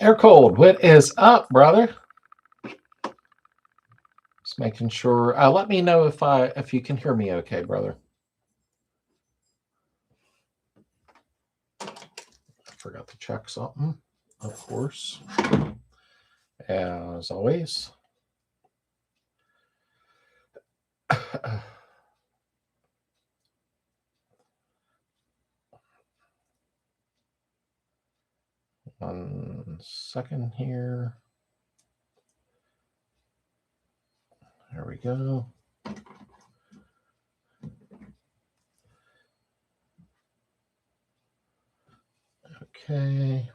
Air cold. What is up, brother? Just making sure. Let me know if you can hear me okay, brother. I forgot to check something, of course, as always. 1 second here. There we go. Okay.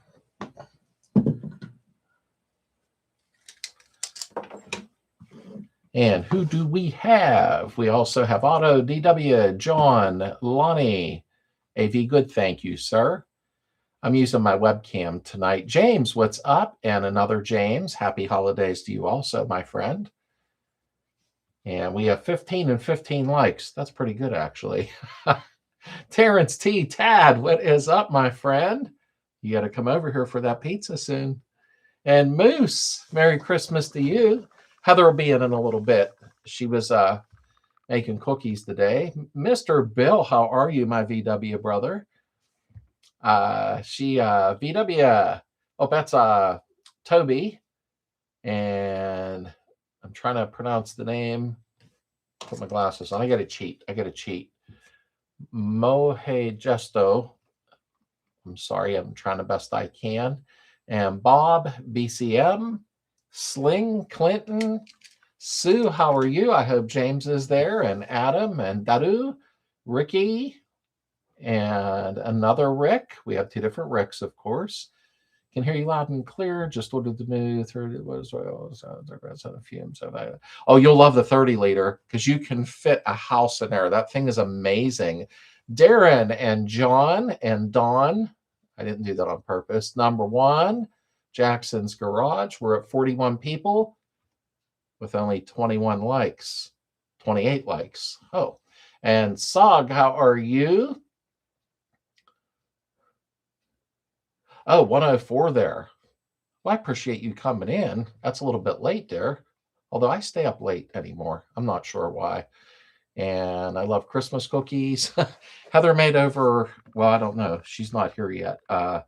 And who do we have? We also have Otto, DW, John, Lonnie. AV, good, thank you, sir. I'm using my webcam tonight. James, what's up? And another James. Happy holidays to you also, my friend. And we have 15 and 15 likes. That's pretty good, actually. Terrence T. Tad, what is up, my friend? You got to come over here for that pizza soon. And Moose, Merry Christmas to you. Heather will be in a little bit. She was making cookies today. Mr. Bill, how are you, my VW brother? VW. Oh, that's Toby. And I'm trying to pronounce the name. Put my glasses on. I got to cheat. Mohe Gesto. I'm sorry. I'm trying the best I can. And Bob, BCM. Sling, Clinton. Sue, how are you? I hope James is there. And Adam and Dadu. Ricky. And another Rick. We have 2 different Ricks, of course. Can hear you loud and clear. Just ordered the new 30. Oh, you'll love the 30 liter because you can fit a house in there. That thing is amazing. Darren and John and Dawn. I didn't do that on purpose. Number 1, Jackson's Garage. We're at 41 people with only 21 likes, 28 likes. Oh, and Sog, how are you? Oh, 104 there. Well, I appreciate you coming in. That's a little bit late there. Although I stay up late anymore. I'm not sure why. And I love Christmas cookies. Heather made over, well, I don't know. She's not here yet. I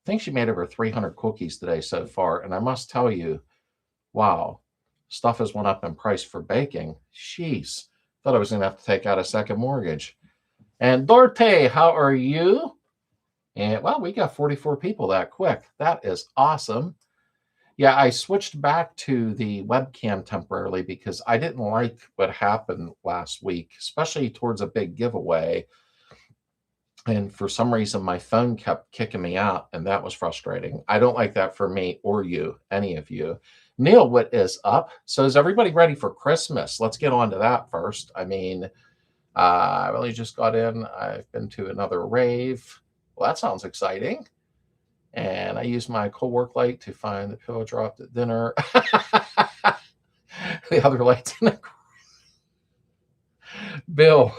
think she made over 300 cookies today so far. And I must tell you, wow, stuff has went up in price for baking. Jeez. Thought I was going to have to take out a second mortgage. And Dorte, how are you? And, well, we got 44 people that quick. That is awesome. Yeah, I switched back to the webcam temporarily because I didn't like what happened last week, especially towards a big giveaway. And for some reason, my phone kept kicking me out, and that was frustrating. I don't like that for me or you, any of you. Neil, what is up? So is everybody ready for Christmas? Let's get on to that first. I mean, I really just got in. I've been to another rave. Well, that sounds exciting. And I used my co-work light to find the pill I dropped at dinner. The other light's in the Bill,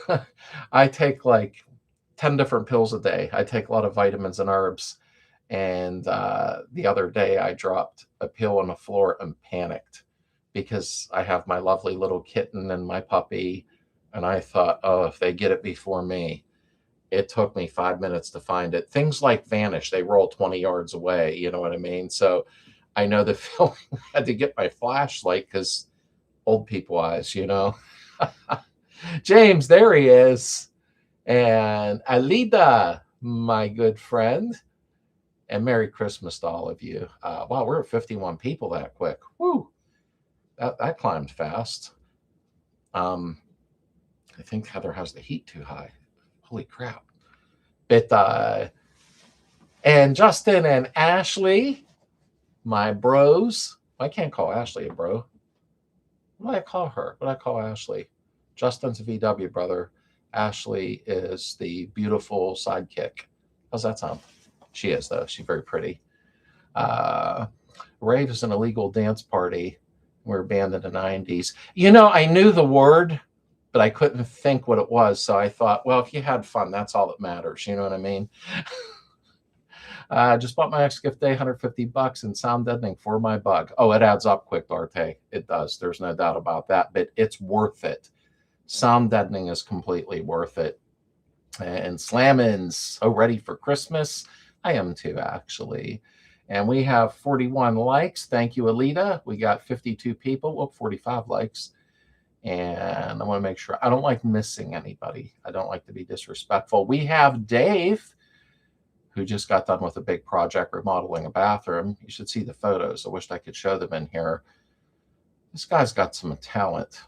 I take like 10 different pills a day. I take a lot of vitamins and herbs. And the other day I dropped a pill on the floor and panicked because I have my lovely little kitten and my puppy. And I thought, oh, if they get it before me. It took me 5 minutes to find it. Things like vanish. They roll 20 yards away. You know what I mean? So I know the feeling. I had to get my flashlight because old people eyes, you know. James, there he is. And Alida, my good friend. And Merry Christmas to all of you. Wow, we're at 51 people that quick. Woo. That climbed fast. I think Heather has the heat too high. Holy crap. But, and Justin and Ashley, my bros. I can't call Ashley a bro. What do I call her? What do I call Ashley? Justin's a VW brother. Ashley is the beautiful sidekick. How's that sound? She is, though. She's very pretty. Rave is an illegal dance party. We were banned in the 90s. You know, I knew the word, but I couldn't think what it was. So I thought, well, if you had fun, that's all that matters. You know what I mean? Just bought my next gift day, $150 and sound deadening for my bug. Oh, it adds up quick, Darte. It does. There's no doubt about that, but it's worth it. Sound deadening is completely worth it. And Slammin's so ready for Christmas. I am too, actually. And we have 41 likes. Thank you, Alita. We got 52 people. Well, 45 likes. And I want to make sure. I don't like missing anybody. I don't like to be disrespectful. We have Dave, who just got done with a big project remodeling a bathroom. You should see the photos. I wished I could show them in here. This guy's got some talent.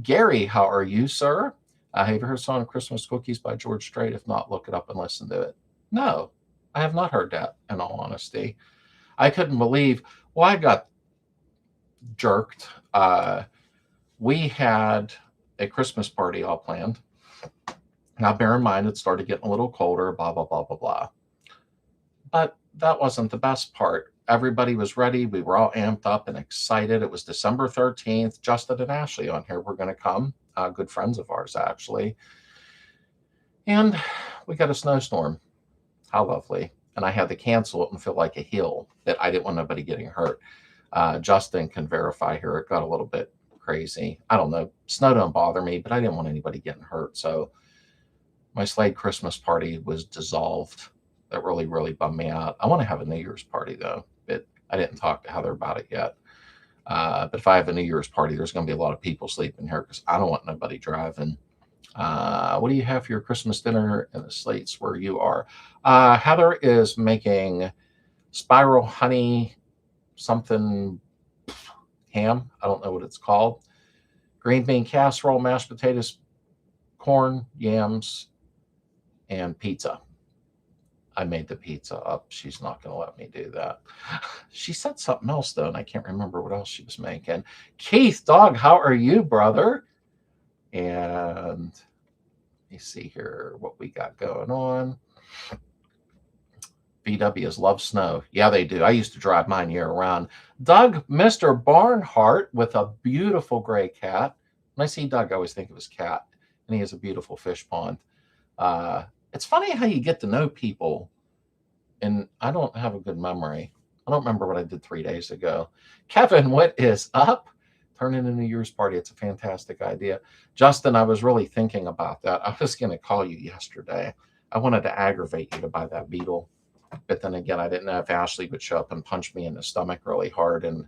Gary, how are you, sir? Have you ever heard the song Christmas Cookies by George Strait? If not, look it up and listen to it. No, I have not heard that, in all honesty. I couldn't believe, well, I got jerked. We had a Christmas party all planned. Now, bear in mind, it started getting a little colder, blah, blah, blah, blah, blah. But that wasn't the best part. Everybody was ready. We were all amped up and excited. It was December 13th. Justin and Ashley on here were going to come. Good friends of ours, actually. And we got a snowstorm. How lovely. And I had to cancel it and feel like a heel that I didn't want nobody getting hurt. Justin can verify here. It got a little bit crazy. I don't know. Snow don't bother me, but I didn't want anybody getting hurt. So my Slade Christmas party was dissolved. That really, really bummed me out. I want to have a New Year's party, though. But I didn't talk to Heather about it yet. But if I have a New Year's party, there's going to be a lot of people sleeping here because I don't want nobody driving. What do you have for your Christmas dinner in the Slades where you are? Heather is making spiral honey something ham. I don't know what it's called. Green bean casserole, mashed potatoes, corn, yams, and pizza. I made the pizza up. She's not going to let me do that. She said something else, though, and I can't remember what else she was making. Keith, dog, how are you, brother? And let me see here what we got going on. VWs love snow. Yeah, they do. I used to drive mine year-round. Doug, Mr. Barnhart with a beautiful gray cat. When I see Doug, I always think of his cat, and he has a beautiful fish pond. It's funny how you get to know people, and I don't have a good memory. I don't remember what I did 3 days ago. Kevin, what is up? Turn in a New Year's party. It's a fantastic idea. Justin, I was really thinking about that. I was going to call you yesterday. I wanted to aggravate you to buy that Beetle. But then again, I didn't know if Ashley would show up and punch me in the stomach really hard, and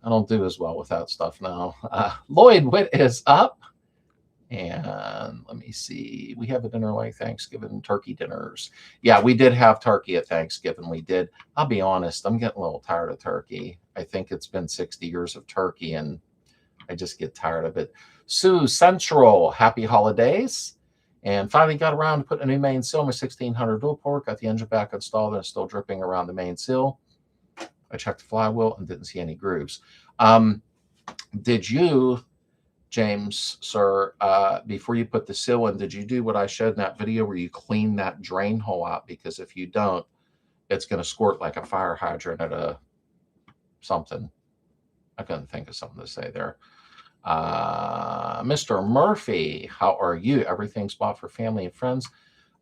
I don't do as well with that stuff now. Lloyd, what is up? And let me see. We have a dinner like Thanksgiving, turkey dinners. Yeah, we did have turkey at Thanksgiving. We did. I'll be honest, I'm getting a little tired of turkey. I think it's been 60 years of turkey, and I just get tired of it. Sue Central, happy holidays. And finally got around to putting a new main seal, my 1600 dual port, got the engine back installed, and it's still dripping around the main seal. I checked the flywheel and didn't see any grooves. Did you, James, sir, before you put the seal in, did you do what I showed in that video where you clean that drain hole out? Because if you don't, it's going to squirt like a fire hydrant at a something. I couldn't think of something to say there. Mr. Murphy, how are you? Everything's bought for family and friends.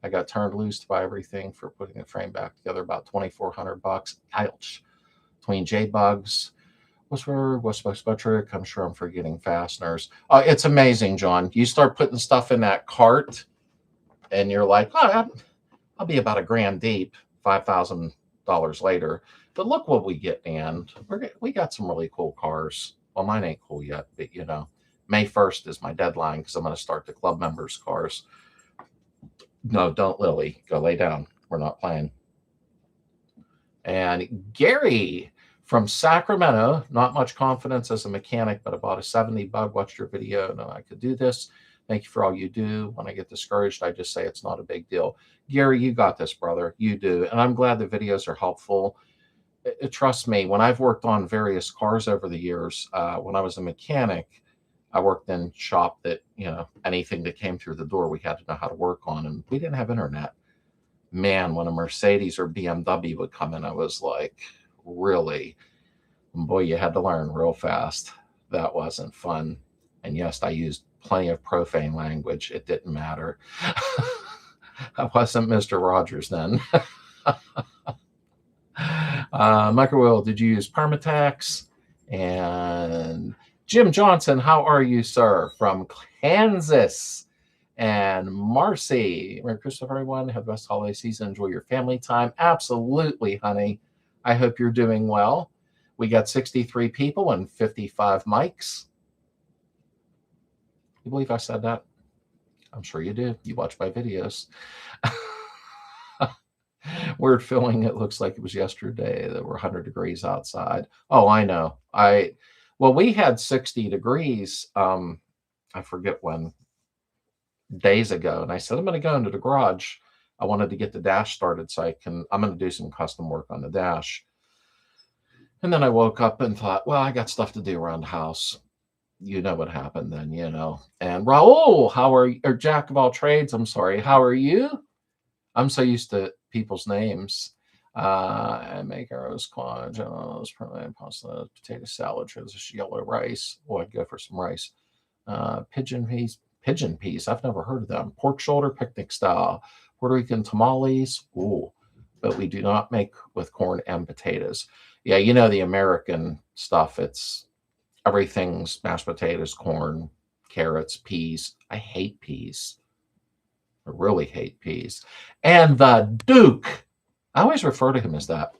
I got turned loose to buy everything for putting the frame back together, about $2,400. Ouch. Between J-Bugs, what's trick? I'm sure I'm forgetting fasteners. It's amazing, John. You start putting stuff in that cart, and you're like, oh, I'll be about $1,000 deep, $5,000 later. But look what we get, and we got some really cool cars. Well, mine ain't cool yet, but you know, May 1st is my deadline because I'm going to start the club members' cars. No, don't, Lily. Go lay down. We're not playing. And Gary from Sacramento, not much confidence as a mechanic, but I bought a 70 bug, watched your video, and I could do this. Thank you for all you do. When I get discouraged, I just say it's not a big deal. Gary, you got this, brother. You do. And I'm glad the videos are helpful. Trust me, when I've worked on various cars over the years, when I was a mechanic, I worked in shop that, you know, anything that came through the door, we had to know how to work on, and we didn't have internet. Man, when a Mercedes or BMW would come in, I was like, really? And boy, you had to learn real fast. That wasn't fun. And yes, I used plenty of profane language. It didn't matter. I wasn't Mr. Rogers then. Michael Will, did you use Permatex? And Jim Johnson, how are you, sir? From Kansas. And Marcy, Merry Christmas, everyone. Have the best holiday season. Enjoy your family time. Absolutely, honey. I hope you're doing well. We got 63 people and 55 mics. You believe I said that? I'm sure you do. You watch my videos. Weird feeling. It looks like it was yesterday that we're 100 degrees outside. Oh, I know. Well, we had 60 degrees. I forget when, days ago, and I said I'm going to go into the garage. I wanted to get the dash started so I'm going to do some custom work on the dash. And then I woke up and thought, well, I got stuff to do around the house. You know what happened then, you know. And Raul, how are you? Or Jack of all trades, I'm sorry. How are you? I'm so used to people's names. I make arrows, quadrans, permanent pasta, potato salad, transition yellow rice. Oh, I'd go for some rice. Pigeon peas. I've never heard of them. Pork shoulder, picnic style. Puerto Rican tamales. Ooh, but we do not make with corn and potatoes. Yeah, you know the American stuff. It's everything's mashed potatoes, corn, carrots, peas. I hate peas. I really hate peas. And the Duke. I always refer to him as that.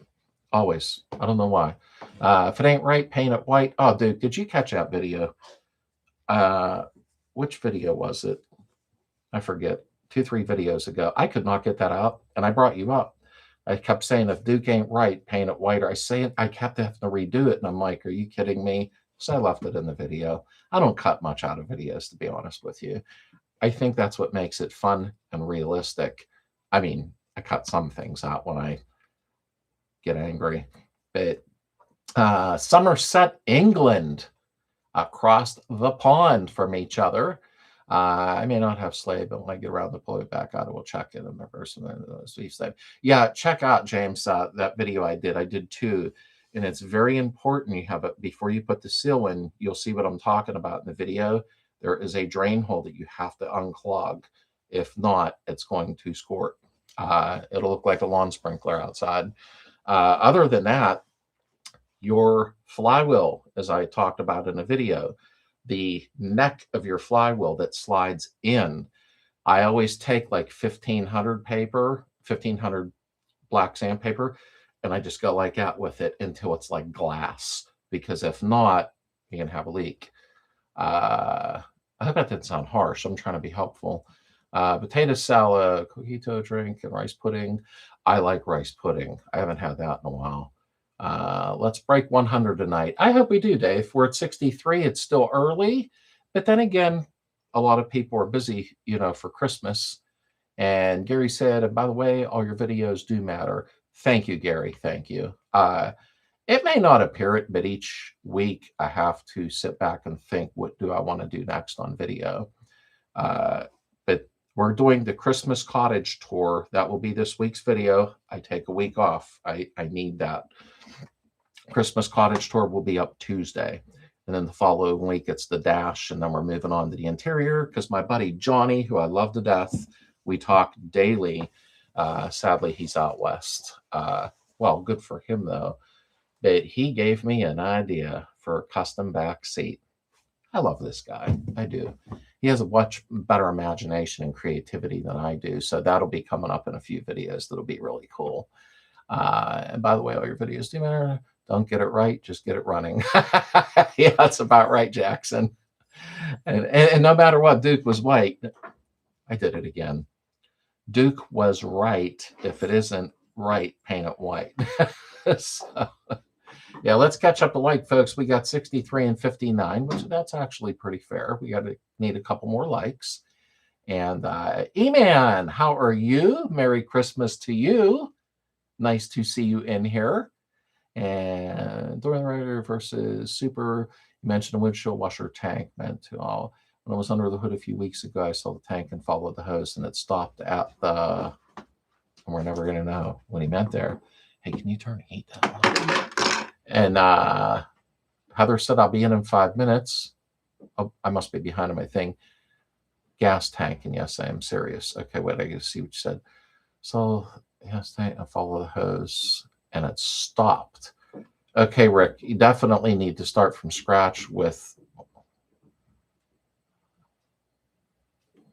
Always. I don't know why. If it ain't right, paint it white. Oh, Duke, did you catch that video? Which video was it? I forget. 2-3 videos ago. I could not get that out, and I brought you up. I kept saying, if Duke ain't right, paint it white. Or I say it, I kept having to redo it, and I'm like, are you kidding me? So I left it in the video. I don't cut much out of videos, to be honest with you. I think that's what makes it fun and realistic. I mean, I cut some things out when I get angry. But Somerset, England, across the pond from each other. I may not have Slade, but when I get around to pull it back out, I will check it in the person. Yeah, check out, James, that video I did. I did 2. And it's very important you have it before you put the seal in. You'll see what I'm talking about in the video. There is a drain hole that you have to unclog. If not, it's going to squirt. It'll look like a lawn sprinkler outside. Other than that, your flywheel, as I talked about in a video, the neck of your flywheel that slides in, I always take like 1500 black sandpaper, and I just go like that with it until it's like glass, because if not, you can have a leak. I hope that didn't sound harsh. I'm trying to be helpful. Potato salad, cojito drink, and rice pudding. I like rice pudding. I haven't had that in a while. Let's break 100 tonight. I hope we do, Dave. We're at 63. It's still early, but then again, a lot of people are busy, you know, for Christmas. And Gary said, and by the way, all your videos do matter. Thank you, Gary. Thank you. It may not appear it, but each week I have to sit back and think, what do I want to do next on video? But we're doing the Christmas cottage tour. That will be this week's video. I take a week off. I need that. Christmas cottage tour will be up Tuesday. And then the following week, it's the dash. And then we're moving on to the interior because my buddy Johnny, who I love to death, we talk daily. Sadly, he's out west. Well, good for him, though. But he gave me an idea for a custom back seat. I love this guy. I do. He has a much better imagination and creativity than I do. So that'll be coming up in a few videos. That'll be really cool. And by the way, all your videos do matter. Don't get it right. Just get it running. Yeah, that's about right, Jackson. And no matter what, Duke was right. I did it again. Duke was right. If it isn't right, paint it white. So, yeah, let's catch up to like, folks. We got 63 and 59, which that's actually pretty fair. We need a couple more likes. And E-Man, how are you? Merry Christmas to you. Nice to see you in here. And during the Raider versus Super, you mentioned a windshield washer tank meant to all. When I was under the hood a few weeks ago, I saw the tank and followed the hose, and it stopped at the. And we're never going to know what he meant there. Hey, can you turn heat down? And Heather said, I'll be in 5 minutes. Oh, I must be behind on my thing. Gas tank. And yes, I am serious. Okay, wait, I can see what you said. So Yes, I follow the hose, and it stopped. Okay, Rick, you definitely need to start from scratch with.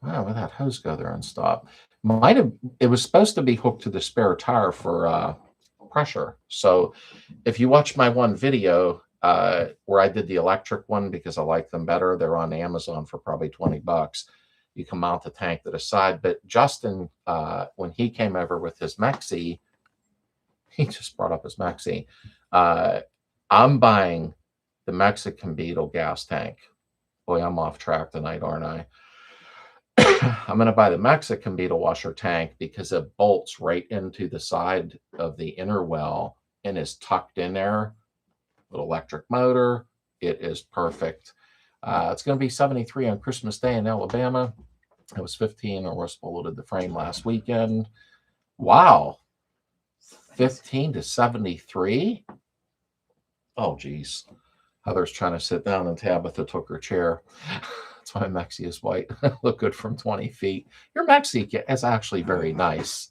Wow, where'd that hose go there and stop? Might have. It was supposed to be hooked to the spare tire for pressure. So if you watch my one video where I did the electric one because I like them better, they're on Amazon for probably $20. You can mount the tank to the side. But Justin, when he came over with his Mexi, he just brought up his Mexi. I'm buying the Mexican Beetle gas tank. Boy, I'm off track tonight, aren't I? I'm going to buy the Mexican Beetle washer tank because it bolts right into the side of the inner well and is tucked in there with electric motor. It is perfect. It's going to be 73 on Christmas Day in Alabama. It was 15 or was loaded the frame last weekend. Wow. 15 to 73? Oh, geez. Heather's trying to sit down and Tabitha took her chair. That's why Mexi is white. Look good from 20 feet. Your Mexi is actually very nice.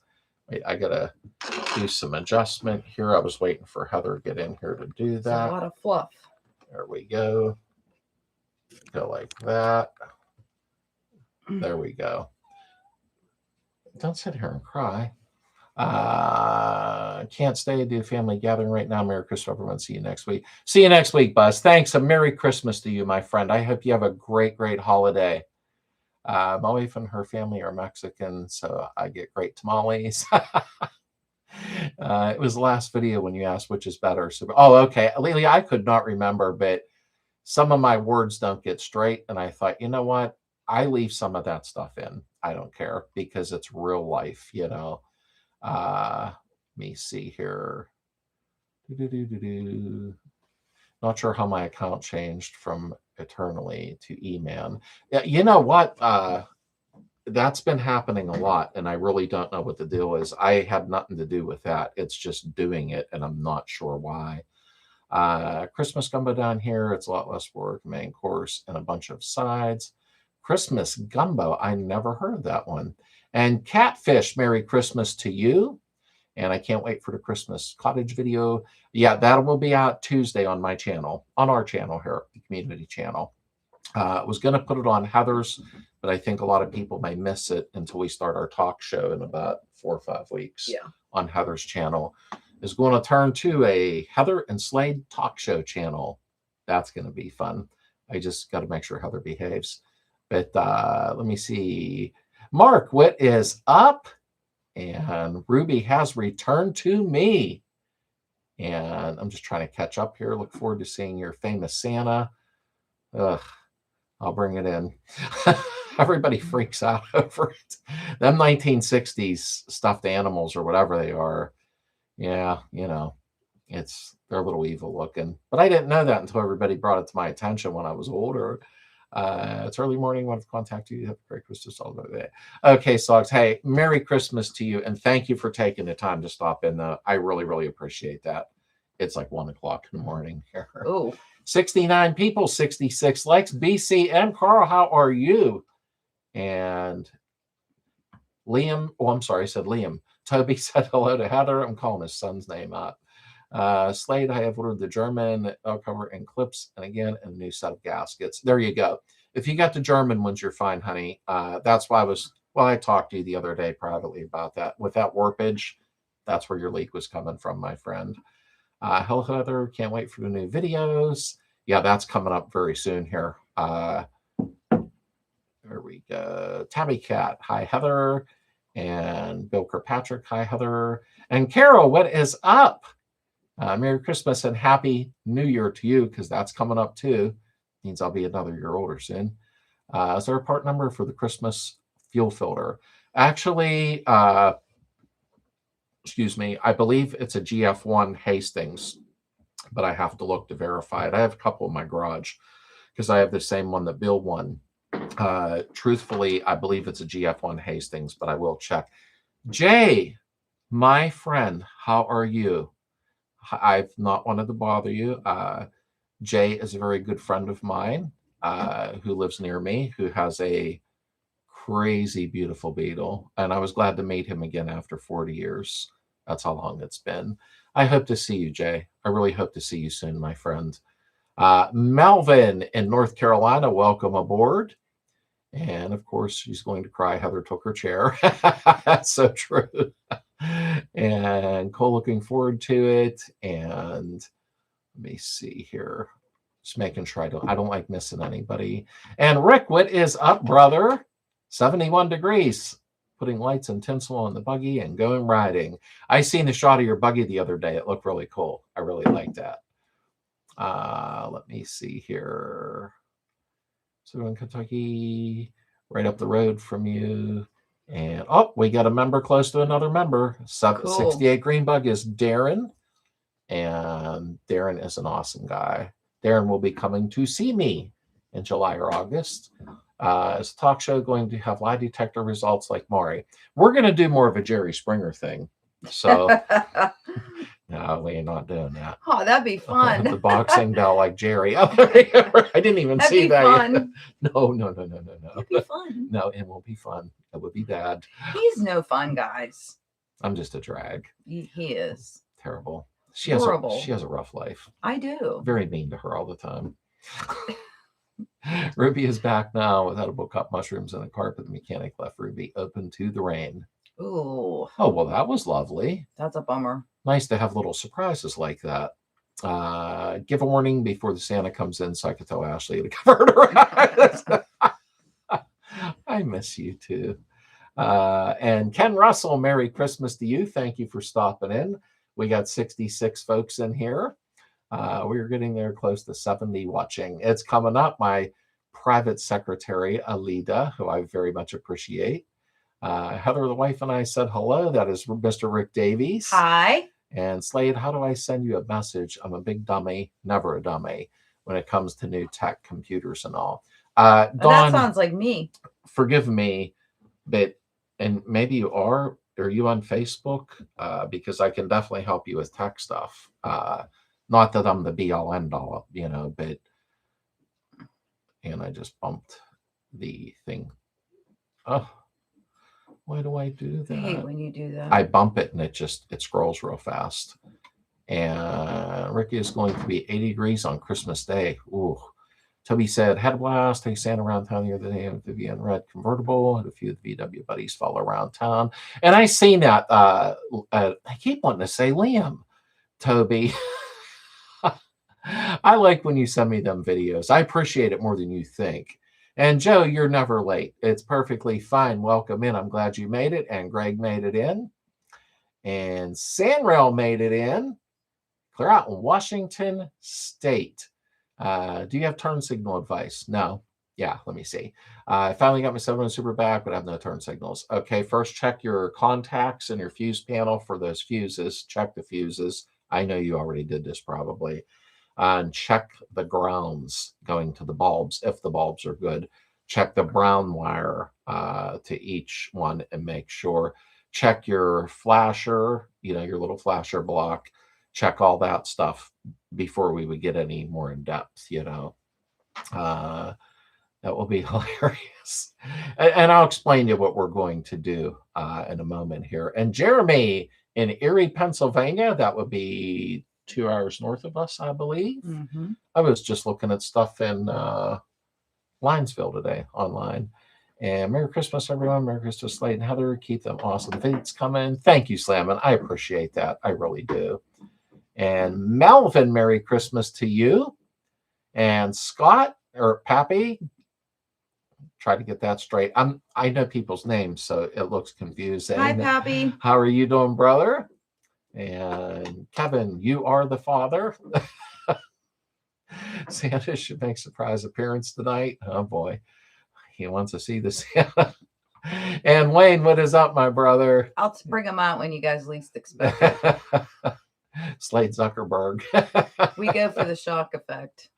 Wait, I got to do some adjustment here. I was waiting for Heather to get in here to do that. It's a lot of fluff. There we go. Go like that. There we go. Don't sit here and cry. Can't stay, do a family gathering right now. Merry Christmas, everyone. See you next week. See you next week, Buzz. Thanks. A Merry Christmas to you, my friend. I hope you have a great, great holiday. My wife and her family are Mexican, so I get great tamales. It was the last video when you asked which is better. So, oh, okay. Lily, I could not remember, but some of my words don't get straight. And I thought, you know what? I leave some of that stuff in. I don't care because it's real life, you know. Let me see here. Not sure how my account changed from Eternally to E-Man. Yeah, you know what? That's been happening a lot, and I really don't know what the deal is. I had nothing to do with that. It's just doing it, and I'm not sure why. Christmas gumbo down here. It's a lot less work. Main course and a bunch of sides. Christmas gumbo. I never heard of that one. And Catfish, Merry Christmas to you. And I can't wait for the Christmas cottage video. Yeah, that will be out Tuesday on my channel, on our channel here, the community channel. I was going to put it on Heather's, but I think a lot of people may miss it until we start our talk show in about 4 or 5 weeks on Heather's channel. Is going to turn to a Heather and Slade talk show channel. That's going to be fun. I just got to make sure Heather behaves. But let me see. Mark, what is up? And Ruby has returned to me. And I'm just trying to catch up here. Look forward to seeing your famous Santa. Ugh, I'll bring it in. Everybody freaks out over it. Them 1960s stuffed animals or whatever they are. Yeah, you know, they're a little evil looking. But I didn't know that until everybody brought it to my attention when I was older. It's early morning. Want to contact you. Have a great Christmas all the day. Okay, Soggs. Hey, Merry Christmas to you, and thank you for taking the time to stop in. I really, really appreciate that. It's like 1 o'clock in the morning here. Oh, 69 people, 66 likes. BCM Carl, how are you? And Liam. Oh, I'm sorry. I said Liam. Toby said hello to Heather. I'm calling his son's name up. Slade, I have ordered the German cover and clips, and again, a new set of gaskets. There you go. If you got the German ones, you're fine, honey. That's why I talked to you the other day privately about that. With that warpage, that's where your leak was coming from, my friend. Hello, Heather. Can't wait for the new videos. Yeah, that's coming up very soon here. There we go. Tabby Cat. Hi, Heather. And Bill Kirkpatrick. Hi, Heather. And Carol, what is up? Merry Christmas and Happy New Year to you, because that's coming up too. Means I'll be another year older soon. Is there a part number for the Christmas fuel filter? Actually, excuse me, I believe it's a GF1 Hastings, but I have to look to verify it. I have a couple in my garage because I have the same one that Bill won. Truthfully, I believe it's a GF1 Hastings, but I will check. Jay, my friend, how are you? I've not wanted to bother you. Jay is a very good friend of mine who lives near me, who has a crazy beautiful Beetle. And I was glad to meet him again after 40 years. That's how long it's been. I hope to see you, Jay. I really hope to see you soon, my friend. Melvin in North Carolina, welcome aboard. And of course, she's going to cry. Heather took her chair. That's so true. And Cole looking forward to it. And let me see here. Just making sure I don't like missing anybody. And Rick, what is up, brother? 71 degrees. Putting lights and tinsel on the buggy and going riding. I seen a shot of your buggy the other day. It looked really cool. I really liked that. Let me see here. So in Kentucky, right up the road from you. And oh, we got a member close to another member. Cool. 68 Green Bug is Darren. And Darren is an awesome guy. Darren will be coming to see me in July or August. Is a talk show going to have lie detector results like Maury? We're going to do more of a Jerry Springer thing. So no, we're not doing that. Oh, that'd be fun. The boxing bell like Jerry. I didn't even That'd see be that. fun. No. It'd be fun. No, it won't be fun. It would be bad. He's no fun, guys. I'm just a drag. He is. Terrible. She Horrible. has a rough life. I do. Very mean to her all the time. Ruby is back now with edible cup mushrooms and a carpet. The mechanic left Ruby open to the rain. Ooh. Oh, well, that was lovely. That's a bummer. Nice to have little surprises like that. Give a warning before the Santa comes in so I can tell Ashley to cover her eyes. I miss you too. And Ken Russell, Merry Christmas to you. Thank you for stopping in. We got 66 folks in here. We're getting there close to 70 watching. It's coming up. My private secretary, Alida, who I very much appreciate. Heather, the wife, and I said hello. That is Mr. Rick Davies. Hi. And Slade, how do I send you a message? I'm a big dummy, never a dummy when it comes to new tech, computers, and all. Dawn, that sounds like me. Forgive me, but, and maybe you are you on Facebook? Because I can definitely help you with tech stuff. Not that I'm the be-all, end-all, but, and I just bumped the thing. Oh, why do I do that? I hate when you do that. I bump it and it scrolls real fast. And Ricky is going to be 80 degrees on Christmas Day. Ooh. Toby said, had a blast. Take Santa around town the other day with the VN Red convertible. Had a few of the VW buddies follow around town. And I seen that. I keep wanting to say Liam, Toby. I like when you send me them videos. I appreciate it more than you think. And Joe, you're never late. It's perfectly fine. Welcome in. I'm glad you made it. And Greg made it in. And Sanrail made it in. Clear out in Washington State. Do you have turn signal advice? No. Yeah, let me see. I finally got my 7 super back, but I have no turn signals. Okay, first check your contacts and your fuse panel for those fuses. Check the fuses. I know you already did this probably. And check the grounds going to the bulbs if the bulbs are good. Check the brown wire to each one and make sure. Check your flasher, your little flasher block. Check all that stuff before we would get any more in depth, That will be hilarious. And I'll explain to you what we're going to do in a moment here. And Jeremy in Erie, Pennsylvania, that would be 2 hours north of us, I believe. Mm-hmm. I was just looking at stuff in Linesville today online. And Merry Christmas, everyone. Merry Christmas, Slade and Heather. Keep them awesome feeds coming. Thank you, Slammin'. I appreciate that. I really do. And Melvin, Merry Christmas to you. And Scott, or Pappy, try to get that straight. I know people's names, so it looks confusing. Hi, Pappy. How are you doing, brother? And Kevin, you are the father. Santa should make surprise appearance tonight. Oh boy, he wants to see the Santa. And Wayne, what is up, my brother? I'll bring him out when you guys least expect it. Slade Zuckerberg. We go for the shock effect.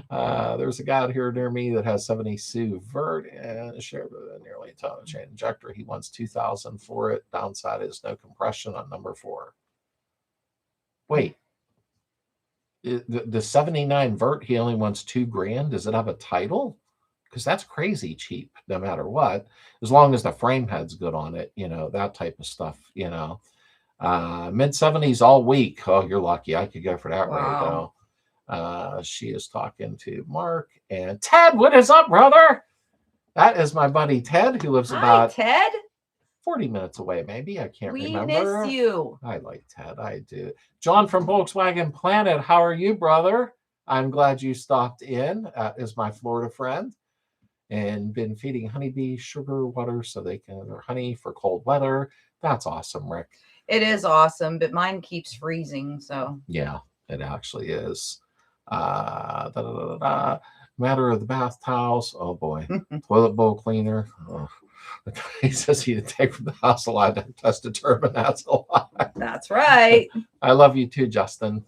There's a guy out here near me that has 70 Sue Vert and shared with a nearly a ton of chain injector. He wants 2,000 for it. Downside is no compression on number 4. Wait, the 79 Vert, he only wants $2,000. Does it have a title? because that's crazy cheap no matter what, as long as the frame head's good on it, that type of stuff. Mid 70s all week. Oh, you're lucky. I could go for that rate Wow. though. She is talking to Mark and Ted. What is up, brother? That is my buddy Ted, who lives Hi, about Ted. 40 minutes away, maybe. I can't We remember. miss you. I like Ted. I do. John from Volkswagen Planet. How are you, brother? I'm glad you stopped in. Is my Florida friend. And been feeding honeybee sugar water so they can, or honey for cold weather. That's awesome, Rick. It is awesome, but mine keeps freezing. So Yeah, it actually is. Matter of the bath towels. Oh boy. Toilet bowl cleaner. Oh. He says he didn't take from the house a lot. That's determined. That's a lot. That's right. I love you too, Justin.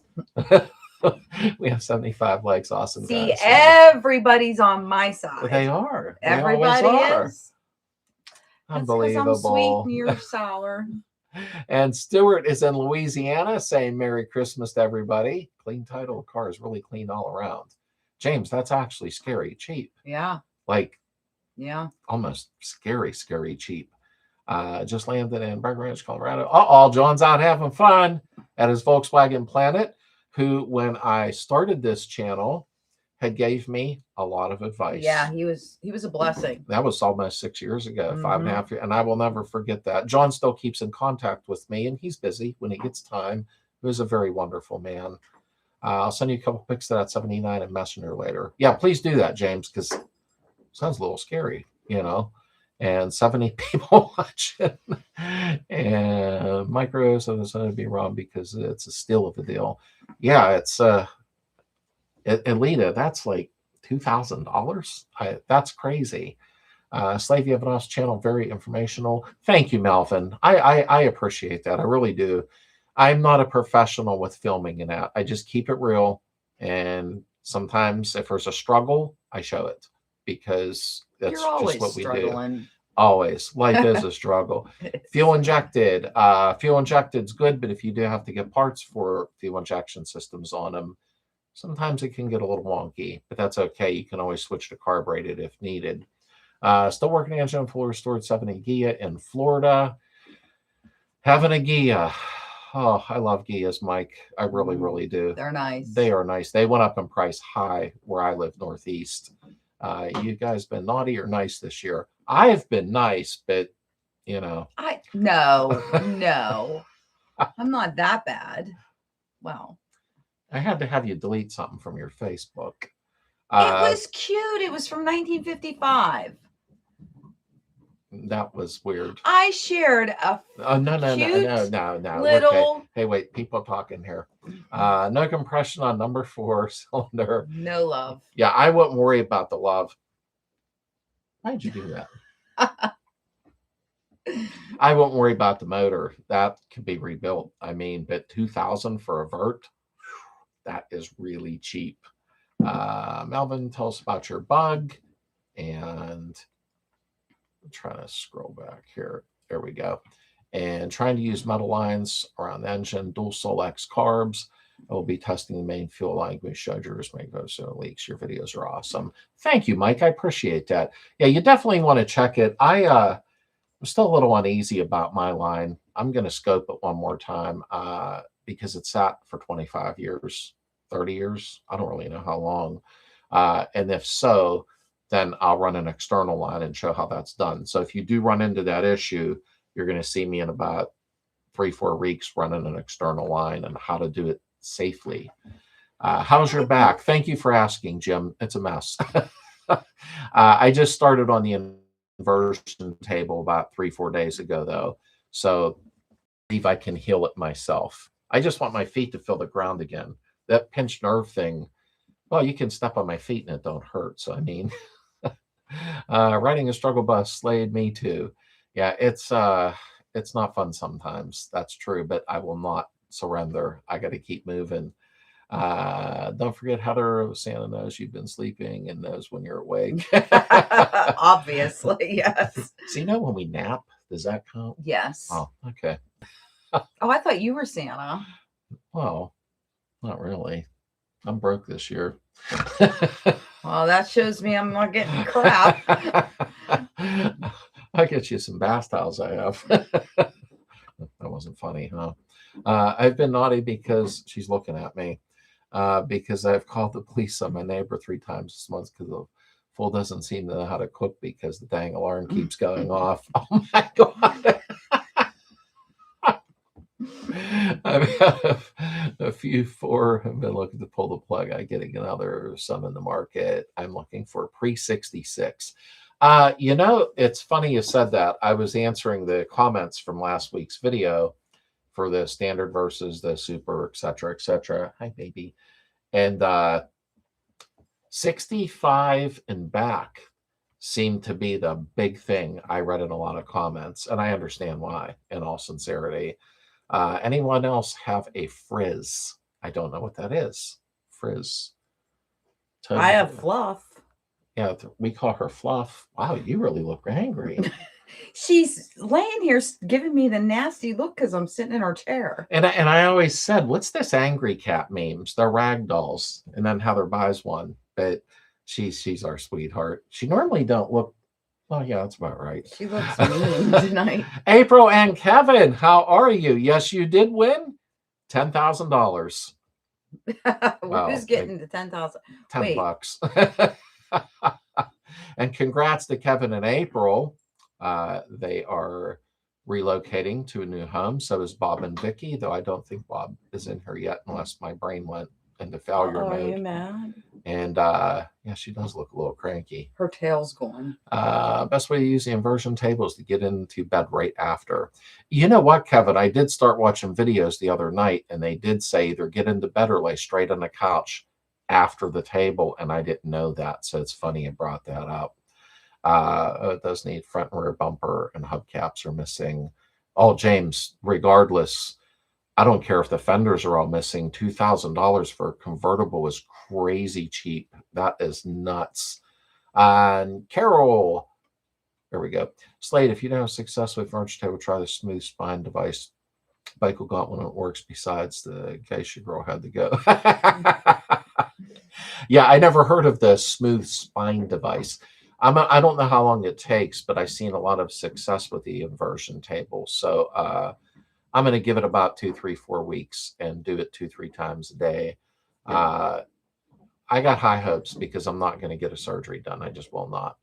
We have 75 likes. Awesome. See, guys. everybody's on my side. They are. They Everybody are. is. Unbelievable. That's 'cause I'm sweet and you're sour. And Stuart is in Louisiana saying Merry Christmas to everybody. Clean title. Car is really clean all around. James, that's actually scary cheap. Yeah. Like, yeah. Almost scary cheap. Just landed in Berg Ranch, Colorado. John's out having fun at his Volkswagen Planet, who, when I started this channel, had gave me a lot of advice. Yeah, he was a blessing. That was almost 6 years ago, 5.5 years, and I will never forget that. John still keeps in contact with me, and he's busy when he gets time. He was a very wonderful man. I'll send you a couple pics of that 79 in Messenger later. Yeah, please do that, James, because it sounds a little scary, and 70 people watching. And micro, so it's going to be wrong because it's a steal of a deal. Yeah, it's Elita, that's like $2,000. That's crazy. Slade, you have an awesome channel, very informational. Thank you, Melvin. I appreciate that. I really do. I'm not a professional with filming and that. I just keep it real. And sometimes if there's a struggle, I show it because that's just what we do. Always. Life is a struggle. Fuel injected. Fuel injected is good, but if you do have to get parts for fuel injection systems on them, sometimes it can get a little wonky, but that's okay. You can always switch to carbureted if needed. Still working engine fully restored 70 Gia in Florida. Having a Gia. Oh, I love Gias, Mike. I really, really do. They're nice. They are nice. They went up in price high where I live Northeast. You guys been naughty or nice this year? I've been nice, but no. I'm not that bad. Well, I had to have you delete something from your Facebook. It was cute. It was from 1955. That was weird. I shared a no. Little. Okay. Hey, wait, people talking here. No compression on number 4 cylinder. No love. Yeah, I wouldn't worry about the love. Why'd you do that? I won't worry about the motor. That could be rebuilt. I mean, but $2,000 for a vert, that is really cheap. Melvin, tell us about your bug. And I'm trying to scroll back here. There we go. And trying to use metal lines around the engine, dual Solex carbs. I will be testing the main fuel line. We showed yours, make those leaks. Your videos are awesome. Thank you, Mike. I appreciate that. Yeah, you definitely want to check it. I'm still a little uneasy about my line. I'm going to scope it one more time because it's sat for 25 years, 30 years. I don't really know how long. And if so, then I'll run an external line and show how that's done. So if you do run into that issue, you're going to see me in about 3-4 weeks running an external line and how to do it safely. How's your back? Thank you for asking, Jim. It's a mess. I just started on the inversion table about 3-4 days ago, though. So see if I can heal it myself. I just want my feet to feel the ground again. That pinched nerve thing, well, you can step on my feet and it don't hurt. So, I mean, riding a struggle bus, Slade, me too. Yeah, it's not fun sometimes. That's true, but I will not surrender. I got to keep moving. Don't forget Heather. Santa knows you've been sleeping and knows when you're awake. Obviously, yes. So when we nap, does that count? Yes. Oh, okay. Oh, I thought you were Santa. Well, not really. I'm broke this year. Well, that shows me I'm not getting crap. I'll get you some bath towels I have. That wasn't funny, huh? I've been naughty because she's looking at me. Because I've called the police on my neighbor 3 times this month because the fool doesn't seem to know how to cook because the dang alarm keeps going off. Oh my God. I've got a few for. I've been looking to pull the plug. I'm getting another some in the market. I'm looking for pre-66. It's funny you said that. I was answering the comments from last week's video for the standard versus the super, et cetera, et cetera. Hi, baby. And 65 and back seemed to be the big thing I read in a lot of comments, and I understand why, in all sincerity. Anyone else have a frizz? I don't know what that is. Frizz. I have Fluff. Yeah, we call her Fluff. Wow, you really look angry. She's laying here giving me the nasty look because I'm sitting in her chair. And I always said, what's this angry cat memes? They're rag dolls. And then Heather buys one. But she's our sweetheart. She normally don't look. Oh, yeah, that's about right. She looks mean tonight. April and Kevin, how are you? Yes, you did win $10,000. Who's getting the 10,000? $10. And congrats to Kevin and April. They are relocating to a new home. So is Bob and Vicky, though I don't think Bob is in here yet unless my brain went into failure mode. Are you mad? And yeah, she does look a little cranky. Her tail's going. Best way to use the inversion table is to get into bed right after. You know what, Kevin? I did start watching videos the other night, and they did say either get into bed or lay straight on the couch after the table, and I didn't know that. So it's funny you brought that up. It does need front and rear bumper, and hubcaps are missing. Oh, James, regardless, I don't care if the fenders are all missing. $2,000 for a convertible is crazy cheap. That is nuts. And Carol, there we go. Slade, if you don't have success with furniture table, try the smooth spine device. Michael got one that works besides the case your girl had to go. Yeah, I never heard of the smooth spine device. I don't know how long it takes, but I've seen a lot of success with the inversion table. So I'm going to give it about 2, 3, 4 weeks and do it 2, 3 times a day. I got high hopes because I'm not going to get a surgery done. I just will not,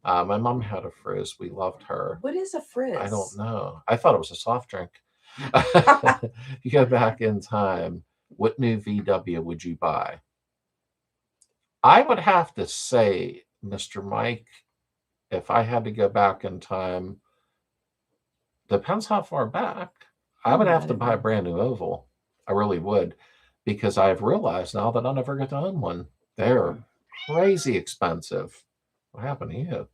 My mom had a frizz. We loved her. What is a frizz? I don't know. I thought it was a soft drink. You go back in time. What new VW would you buy? I would have to say, Mr. Mike, if I had to go back in time, depends how far back. I would have to buy a brand new oval. I really would, because I've realized now that I'll never get to own one. They're crazy expensive. What happened to you?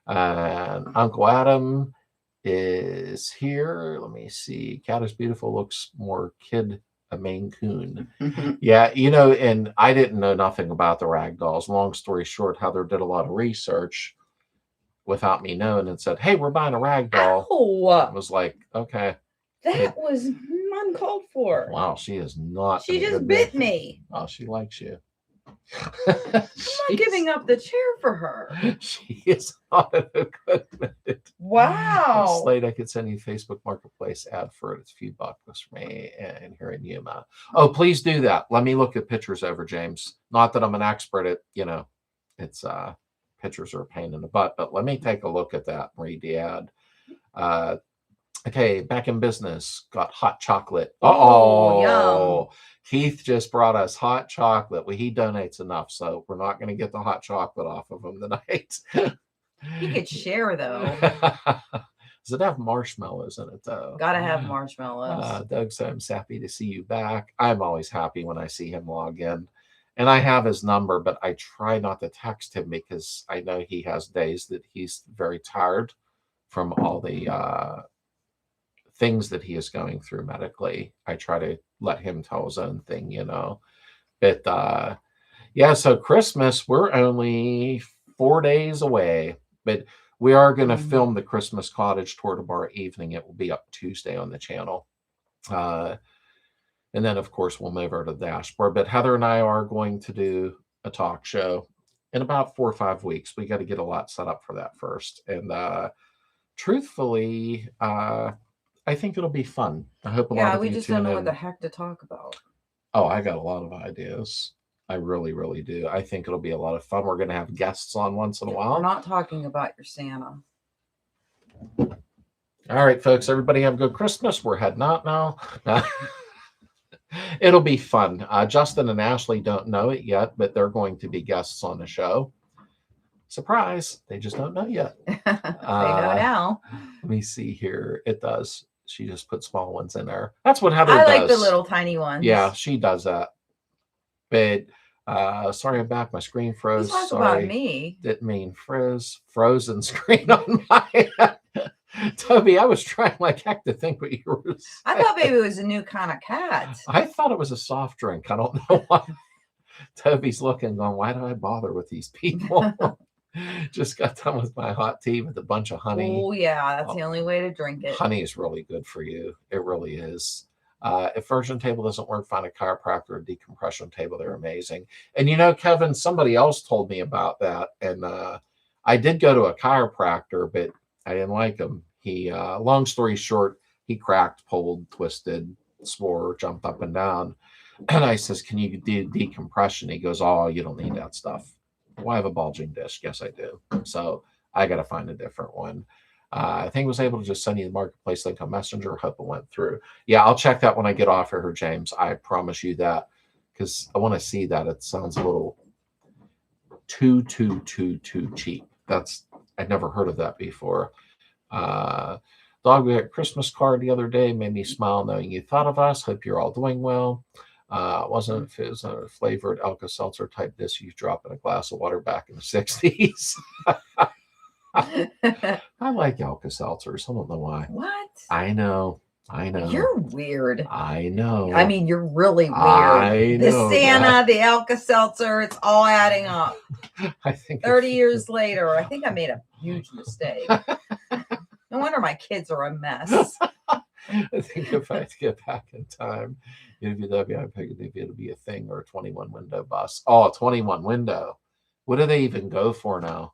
And Uncle Adam is here. Let me see. Cat is beautiful. Looks more kid a Maine Coon. Yeah, and I didn't know nothing about the rag dolls. Long story short, Heather did a lot of research without me knowing and said, hey, we're buying a rag doll. Oh, I was like, okay. That was uncalled for. Wow, she is not. She just bit me. Oh, she likes you. I'm not giving up the chair for her. She is not in a good mood. Wow. Slade, I could send you Facebook Marketplace ad for it. It's a few bucks for me and here in Yuma. Oh, please do that. Let me look at pictures over, James. Not that I'm an expert at, it's pictures are a pain in the butt, but let me take a look at that and read the ad. Okay, back in business. Got hot chocolate. Yum. Keith just brought us hot chocolate. Well, he donates enough, so we're not going to get the hot chocolate off of him tonight. You could share, though. Does it have marshmallows in it, though? Gotta have marshmallows. Doug said, I'm happy to see you back. I'm always happy when I see him log in. And I have his number, but I try not to text him because I know he has days that he's very tired from all the things that he is going through medically. I try to let him tell his own thing, But yeah, so Christmas, we're only 4 days away, but we are going to film the Christmas cottage tour tomorrow evening. It will be up Tuesday on the channel. And then, of course, we'll move over to the dashboard. But Heather and I are going to do a talk show in about 4 or 5 weeks. We got to get a lot set up for that first. And truthfully, I think it'll be fun. I hope a lot Yeah, of we you just don't tune know what the in. heck to talk about. Oh, I got a lot of ideas. I really, really do. I think it'll be a lot of fun. We're going to have guests on once in a We're while. not talking about your Santa. All right, folks, everybody have a good Christmas. We're heading out now. It'll be fun. Justin and Ashley don't know it yet, but they're going to be guests on the show. Surprise. They just don't know yet. They know now. Let me see here. It does. She just put small ones in there. That's what Heather I does. like the little tiny ones. Yeah, she does that. But sorry, I'm back. My screen froze. You talk Sorry. about me. Didn't mean frozen screen on my Toby, I was trying like heck to think what you were saying. I thought maybe it was a new kind of cat. I thought it was a soft drink. I don't know why. Toby's looking, going, why do I bother with these people? Just got done with my hot tea with a bunch of honey. Oh, yeah, that's the only way to drink it. Honey is really good for you. It really is. If version table doesn't work, find a chiropractor or decompression table. They're amazing. And you know, Kevin, somebody else told me about that. And I did go to a chiropractor, but I didn't like him. He, long story short, he cracked, pulled, twisted, swore, jumped up and down. And I says, can you do decompression? He goes, oh, you don't need that stuff. Well, I have a bulging disc. Yes, I do. So I got to find a different one. I think I was able to just send you the marketplace link on Messenger. Hope it went through. Yeah, I'll check that when I get off of her, James. I promise you that, because I want to see that. It sounds a little too cheap. I'd never heard of that before. Dog, we got a Christmas card the other day. Made me smile knowing you thought of us. Hope you're all doing well. Wasn't if it was a flavored Alka-Seltzer type disc you drop in a glass of water back in the 60s. I like Alka-Seltzers. I don't know why. What? I know. You're weird. I know. I mean, you're really weird. I know the Santa, the Alka-Seltzer, it's all adding up. I think 30 years later, I think I made a huge mistake. No wonder my kids are a mess. I think if I had to get back in time, UW, I figured it'd be a thing, or a 21 window bus. Oh, a 21 window. What do they even go for now?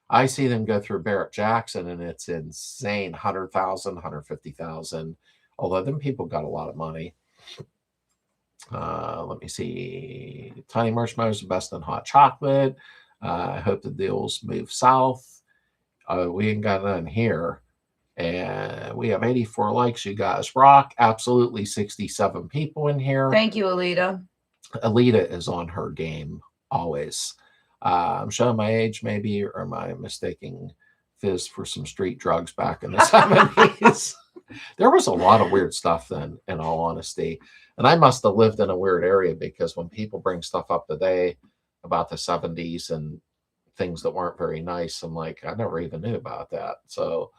I see them go through Barrett Jackson, and it's insane. 100,000, 150,000. Although them people got a lot of money. Let me see. Tiny marshmallows are best in hot chocolate. I hope the deals move south. We ain't got none here. And we have 84 likes. You guys rock. Absolutely 67 people in here. Thank you, Alita. Alita is on her game always. I'm showing my age, maybe, or am I mistaking fizz for some street drugs back in the 70s? There was a lot of weird stuff then, in all honesty. And I must have lived in a weird area, because when people bring stuff up today about the 70s and things that weren't very nice, I'm like, I never even knew about that. So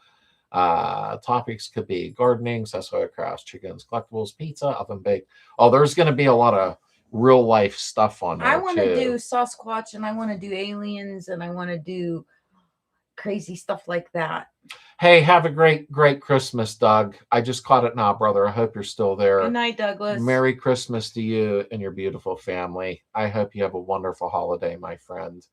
topics could be gardening, accessory crafts, chickens, collectibles, pizza, oven bake. Oh, there's going to be a lot of real life stuff on there. I want to do Sasquatch, and I want to do aliens, and I want to do crazy stuff like that. Hey, have a great Christmas, Doug. I just caught it now, brother. I hope you're still there. Good night, Douglas. Merry Christmas to you and your beautiful family. I hope you have a wonderful holiday, my friend.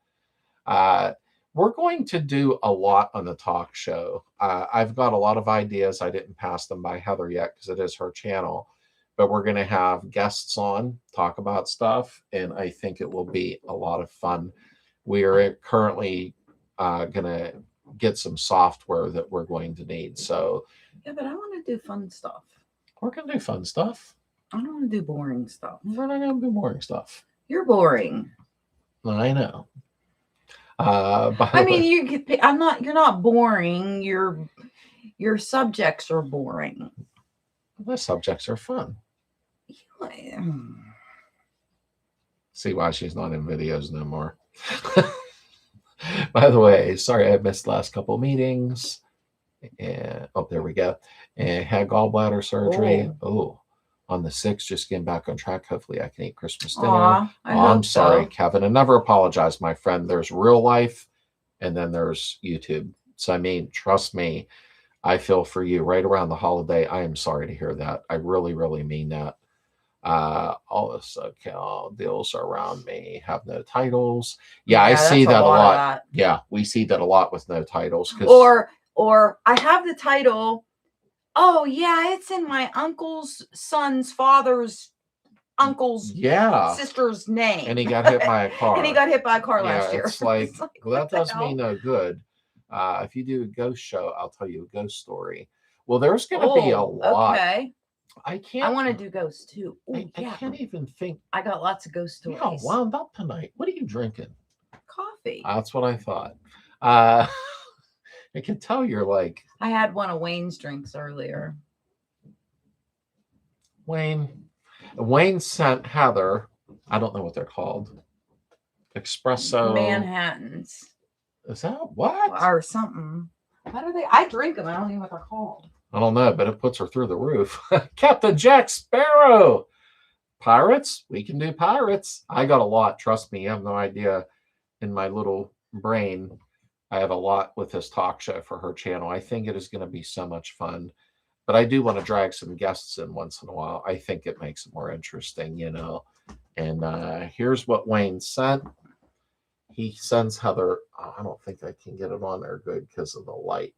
We're going to do a lot on the talk show. I've got a lot of ideas. I didn't pass them by Heather yet, because it is her channel. But we're going to have guests on, talk about stuff, and I think it will be a lot of fun. We are currently going to get some software that we're going to need. So yeah, but I want to do fun stuff. We're going to do fun stuff. I don't want to do boring stuff. We're not going to do boring stuff. You're boring. I know. I mean, you're not boring. Your subjects are boring. The subjects are fun. See why she's not in videos no more. By the way, sorry I missed the last couple of meetings. And there we go. And had gallbladder surgery. Oh, on the 6th, just getting back on track. Hopefully I can eat Christmas dinner. I'm sorry, Kevin. And never apologize, my friend. There's real life, and then there's YouTube. So, I mean, trust me, I feel for you right around the holiday. I am sorry to hear that. I really, really mean that. All this account deals around me have no titles. Yeah, I Yeah, see that's a that a lot of lot. that. Yeah, we see that a lot with no titles. Or I have the title. Oh yeah, it's in my uncle's son's father's uncle's yeah, sister's name. and he got hit by a car. And he got hit by a car Yeah, last year. it's like, It's like, well, that what the does me hell? no good. If you do a ghost show, I'll tell you a ghost story. Well, there's going to be a Oh, lot. okay. I I can't. want to do ghosts too. Oh I yeah, can't even think. I got lots of ghost You stories. got wound up tonight. What are you drinking? Coffee. That's what I thought. I can tell you're like, I had one of Wayne's drinks earlier. Wayne sent Heather. I don't know what they're called. Espresso. Manhattans Is that what? or something. What are they? I drink them. I don't know what they're called. I don't know, but it puts her through the roof. Captain Jack Sparrow. Pirates? We can do pirates. I got a lot. Trust me. You have no idea. In my little brain, I have a lot with this talk show for her channel. I think it is going to be so much fun. But I do want to drag some guests in once in a while. I think it makes it more interesting, you know. And here's what Wayne sent. He sends Heather. I don't think I can get it on there good because of the light.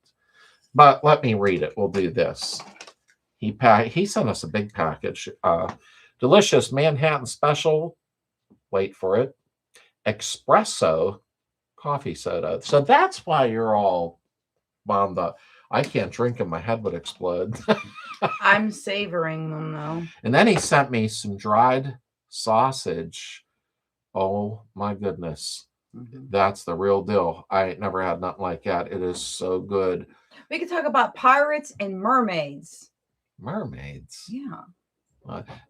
But let me read it. We'll do this. He sent us a big package. Delicious Manhattan Special. Wait for it. Espresso coffee soda. So that's why you're all wound up. I can't drink them. My head would explode. I'm savoring them though. And then he sent me some dried sausage. Oh my goodness. That's the real deal. I ain't never had nothing like that. It is so good. We could talk about pirates and mermaids. Mermaids. Yeah.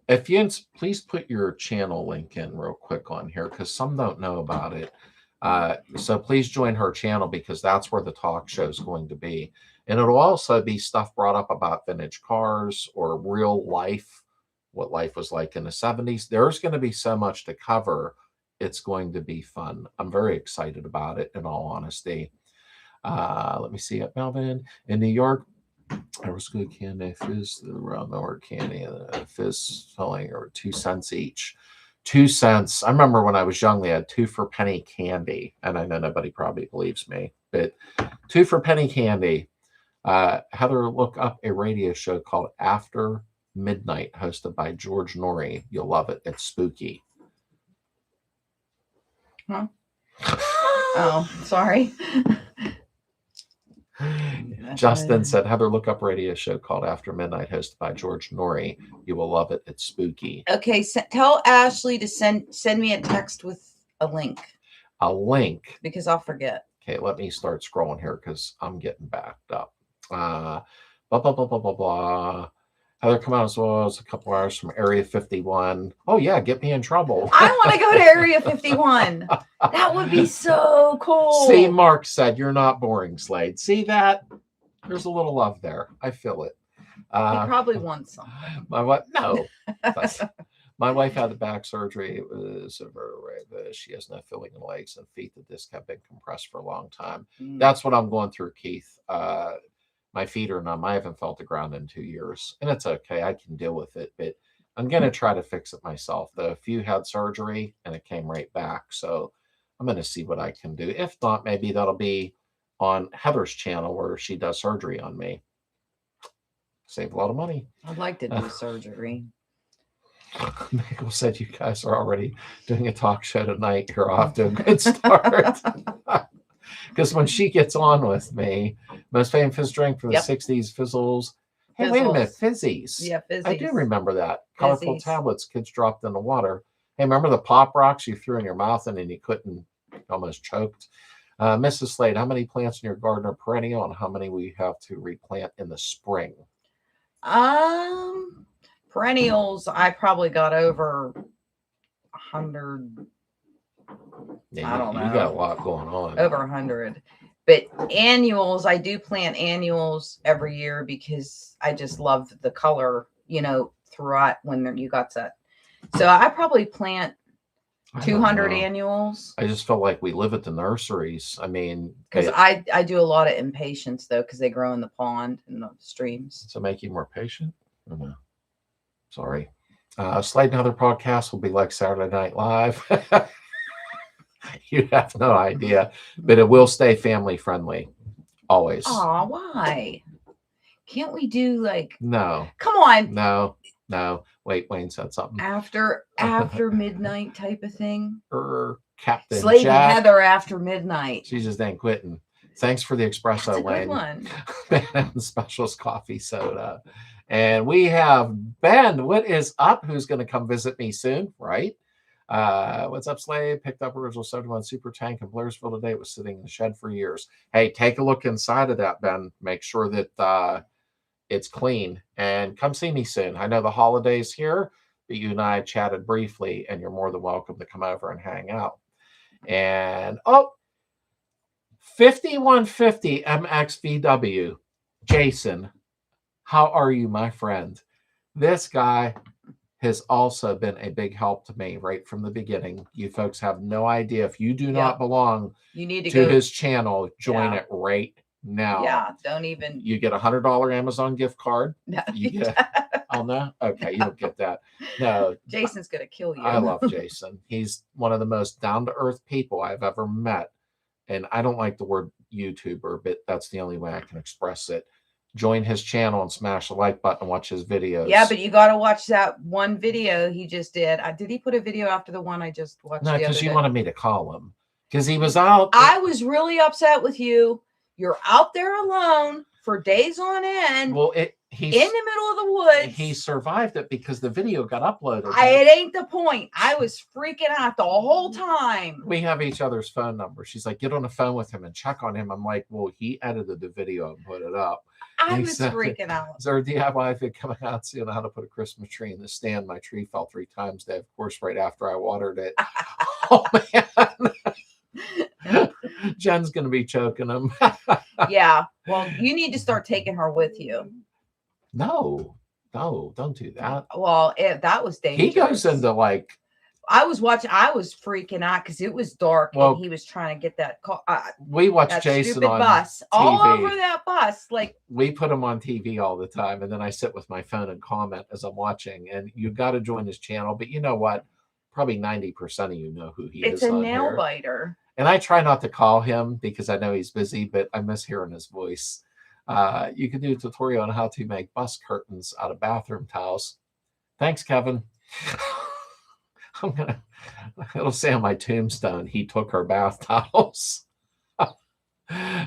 If you please put your channel link in real quick on here because some don't know about it. So please join her channel because that's where the talk show is going to be. And it'll also be stuff brought up about vintage cars or real life, what life was like in the 70s. There's going to be so much to cover. It's going to be fun. I'm very excited about it, in all honesty. Let me see it, Melvin. In New York, there was good candy, fizz, around nowhere candy, fizz selling or 2 cents each. 2 cents. I remember when I was young, they had 2 for penny candy. And I know nobody probably believes me, but 2 for penny candy. Heather, look up a radio show called After Midnight, hosted by George Norrie. You'll love it. It's spooky. Huh? Oh, sorry. Justin said, Heather, look up radio show called After Midnight, hosted by George Norrie. You will love it. It's spooky. Okay, tell Ashley to send me a text with a link. A link? Because I'll forget. Okay, let me start scrolling here because I'm getting backed up. Blah, blah, blah, blah, blah, blah. Heather, come out as well as a couple hours from Area 51. Oh, yeah, get me in trouble. I want to go to Area 51. That would be so cool. See, Mark said, you're not boring, Slade. See that? There's a little love there. I feel it. He probably wants something. My wife, no. My wife had the back surgery. It was a vertebrae, but she has no filling in legs and feet. The disc have been compressed for a long time. That's what I'm going through, Keith. My feet are numb. I haven't felt the ground in 2 years, and it's okay. I can deal with it, but I'm going to try to fix it myself. Though a few had surgery, and it came right back. So I'm going to see what I can do. If not, maybe that'll be on Heather's channel where she does surgery on me. Save a lot of money. I'd like to do surgery. Michael said you guys are already doing a talk show tonight. You're off to a good start. Because when she gets on with me, most famous drink from the 60s, Fizzles. Hey, wait a minute, Fizzies. Yeah, Fizzies. I do remember that. Colorful Fizzies. tablets kids dropped in the water. Hey, remember the pop rocks you threw in your mouth and then you couldn't, almost choked? Mrs. Slade, how many plants in your garden are perennial and how many will you have to replant in the spring? Perennials, I probably got over 100. Yeah, I don't know. You got a lot going on. Over 100. But annuals, I do plant annuals every year because I just love the color, throughout when you got that. So I probably plant 200 annuals. I just felt like we live at the nurseries. I mean, because I do a lot of impatiens though, because they grow in the pond and the streams. To make you more patient? Oh, no. Sorry. Slade and Heather podcast will be like Saturday Night Live. You have no idea, but it will stay family friendly always. Aw, why? Can't we do like? No, Come on. no. Wait, Wayne said something. After midnight type of thing. Captain Slade Jack. and Heather after midnight. She just ain't quitting. Thanks for the espresso, That's a Wayne. good one. Ben Specials coffee soda. And we have Ben. What is up? Who's going to come visit me soon, right? What's up, Slade? Picked up original 71 Super Tank in Blairsville today. It was sitting in the shed for years. Hey, take a look inside of that, Ben. Make sure that it's clean. And come see me soon. I know the holidays here, but you and I chatted briefly, and you're more than welcome to come over and hang out. And, 5150 MXVW. Jason, how are you, my friend? This guy has also been a big help to me right from the beginning. You folks have no idea. If you do not belong you need to to go his channel, join it right now. Yeah, don't even. You get a $100 Amazon gift card. No, You get. Oh no, okay, you don't get that. No, Jason's gonna kill you. I love Jason. He's one of the most down to earth people I've ever met. And I don't like the word YouTuber, but that's the only way I can express it. Join his channel and smash the like button and watch his videos. Yeah, but you got to watch that one video he just did. Did he put a video after the one I just watched? No, because you wanted me to call him. Because he was out. I was really upset with you. You're out there alone for days on end. Well, he's in the middle of the woods. He survived it because the video got uploaded. It ain't the point. I was freaking out the whole time. We have each other's phone number. She's like, get on the phone with him and check on him. I'm like, well, he edited the video and put it up. I was freaking out. Is there a DIY vid coming out soon on how to put a Christmas tree in the stand? My tree fell 3 times today, of course, right after I watered it. Oh, man. Jen's going to be choking him. Yeah. Well, you need to start taking her with you. No, don't do that. Well, that was dangerous. He goes into like. I was freaking out because it was dark and he was trying to get that car. We watch Jason on bus TV. All over that bus. Like we put him on TV all the time, and then I sit with my phone and comment as I'm watching. And you got to join his channel. But you know what? Probably 90% of you know who he is. It's a nail biter. And I try not to call him because I know he's busy, but I miss hearing his voice. You can do a tutorial on how to make bus curtains out of bathroom towels. Thanks, Kevin. It'll say on my tombstone, he took her bath towels.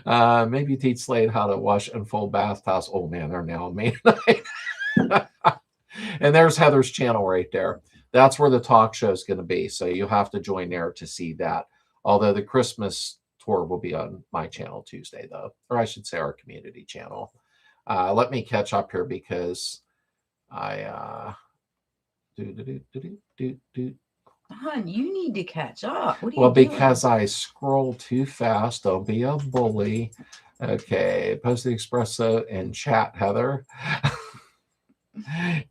Maybe teach Slade how to wash and fold bath towels. Oh man, they're now me. And there's Heather's channel right there. That's where the talk show is going to be. So you have to join there to see that. Although the Christmas tour will be on my channel Tuesday, though, or I should say our community channel. Let me catch up here because I Hon, you need to catch up. What are well, you because I scroll too fast. Don't be a bully. Okay, post the espresso in chat, Heather.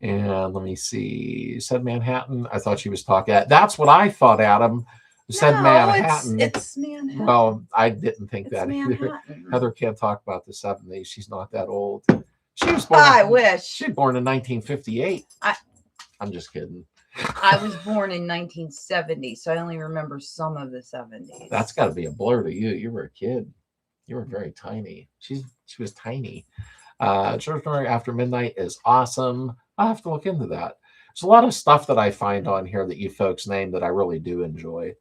And let me see. You said Manhattan. I thought she was talking. That's what I thought, Adam. You said Manhattan. It's Manhattan. Well, I didn't think It's that Manhattan. either. Heather can't talk about the 70s. She's not that old. She was born. I wish. She was born in 1958. I'm just kidding. I was born in 1970, so I only remember some of the 70s. That's got to be a blur to you. You were a kid. You were very tiny. She was tiny. Church Story After Midnight is awesome. I'll have to look into that. There's a lot of stuff that I find on here that you folks name that I really do enjoy.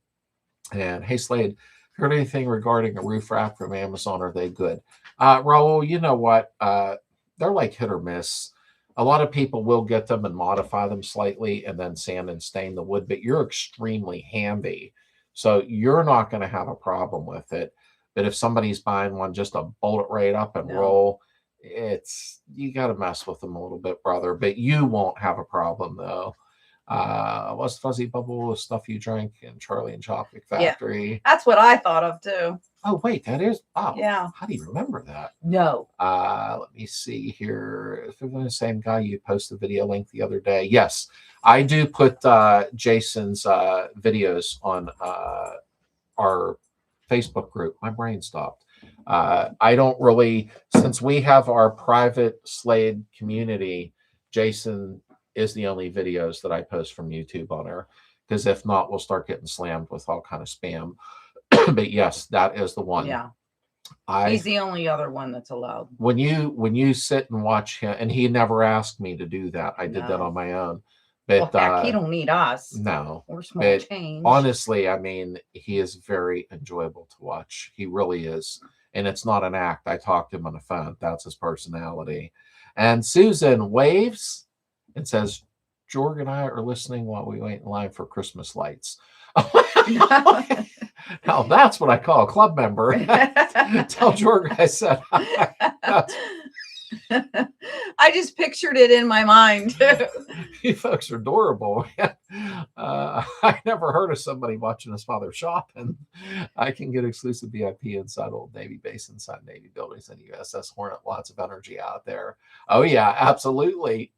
And hey, Slade, heard anything regarding a roof rack from Amazon? Are they good? Raul, you know what? They're like hit or miss. A lot of people will get them and modify them slightly and then sand and stain the wood, but you're extremely handy. So you're not going to have a problem with it. But if somebody's buying one just to bolt it right up and roll, you got to mess with them a little bit, brother. But you won't have a problem, though. What's Fuzzy Bubble, the stuff you drank in Charlie and Chocolate Factory? Yeah, that's what I thought of, too. Oh, wait, that is? Oh, yeah. How do you remember that? No. Let me see here. If it's the same guy, you posted the video link the other day. Yes, I do put Jason's videos on our Facebook group. My brain stopped. I don't really, since we have our private Slade community, Jason is the only videos that I post from YouTube on her. Because if not, we'll start getting slammed with all kind of spam. But yes, that is the one. Yeah. I He's the only other one that's allowed. when you sit and watch him, and he never asked me to do that. I did that No. on my own. Well, But heck, he don't need us. no, We're small but change. honestly, I mean, he is very enjoyable to watch. He really is. And it's not an act. I talked to him on the phone. That's his personality. And Susan waves and says, Jorg and I are listening while we wait in line for Christmas lights. Now that's what I call a club member. Tell Jorg I said that's I just pictured it in my mind. you folks are adorable. I never heard of somebody watching his father shopping. I can get exclusive VIP inside Old Navy base, inside Navy buildings and USS Hornet. Lots of energy out there. Oh, yeah, absolutely.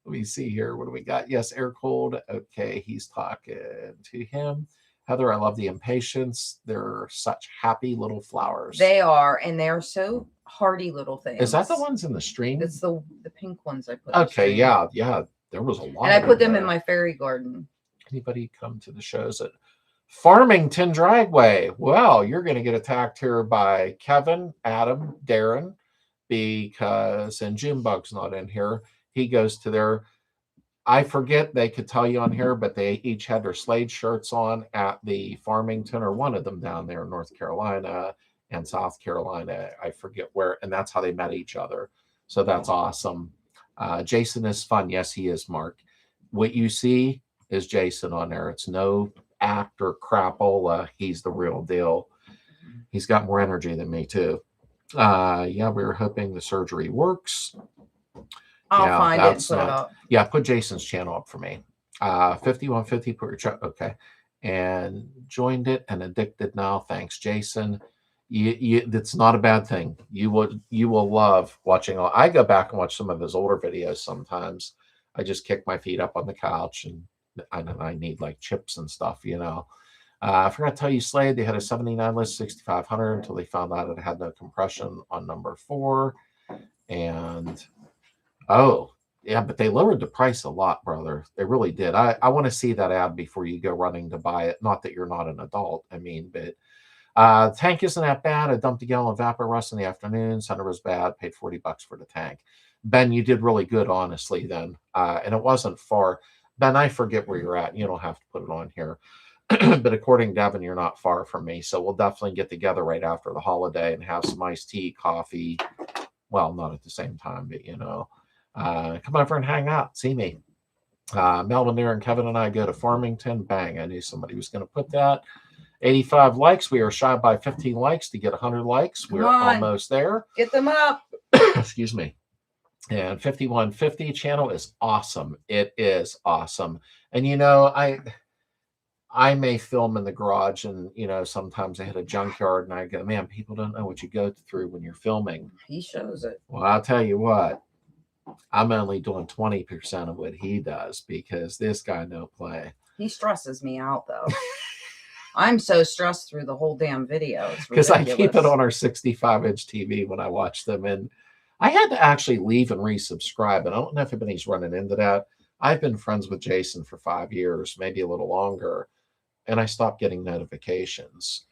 Let me see here. What do we got? Yes, air cold. Okay, he's talking to him. Heather, I love the impatience. They're such happy little flowers. They are, and they're so hardy little things. Is that the ones in the stream? It's the pink ones I put. Okay, yeah. There was a lot. And I put them in my fairy garden. Anybody come to the shows at Farmington Dragway? Well, you're going to get attacked here by Kevin, Adam, Darren, because and Junebug's not in here. He goes to their. I forget they could tell you on here, but they each had their Slades shirts on at the Farmington, or one of them down there in North Carolina and South Carolina. I forget where, and that's how they met each other. So that's awesome. Jason is fun. Yes, he is, Mark. What you see is Jason on there. It's no act or crapola. He's the real deal. He's got more energy than me, too. Yeah, we were hoping the surgery works. I'll find it and put it up. Yeah, put Jason's channel up for me. 5150 put your check. Okay. And joined it and addicted now. Thanks, Jason. It's not a bad thing. You will love watching. I go back and watch some of his older videos sometimes. I just kick my feet up on the couch and I need like chips and stuff, you know. I forgot to tell you, Slade, they had a 79 list, 6,500 until they found out it had no compression on number 4. And oh, yeah, but they lowered the price a lot, brother. They really did. I want to see that ad before you go running to buy it. Not that you're not an adult, I mean, but tank isn't that bad. I dumped a gallon of Vapor Rust in the afternoon. Center was bad. Paid $40 for the tank. Ben, you did really good, honestly, then. And it wasn't far. Ben, I forget where you're at. You don't have to put it on here. But according to Devin, you're not far from me. So we'll definitely get together right after the holiday and have some iced tea, coffee. Well, not at the same time, but, you know. Come over and hang out. See me. Melvin, Aaron, Kevin, and I go to Farmington. Bang. I knew somebody was going to put that. 85 likes. We are shy by 15 likes to get 100 likes. We're almost there. Get them up. Excuse me. And 5150 channel is awesome. It is awesome. And, you know, I may film in the garage and, you know, sometimes I hit a junkyard and I go, man, people don't know what you go through when you're filming. He shows it. Well, I'll tell you what. I'm only doing 20% of what he does because this guy no play. He stresses me out, though. I'm so stressed through the whole damn video. Because I keep it on our 65-inch TV when I watch them. And I had to actually leave and resubscribe. And I don't know if anybody's running into that. I've been friends with Jason for 5 years, maybe a little longer. And I stopped getting notifications.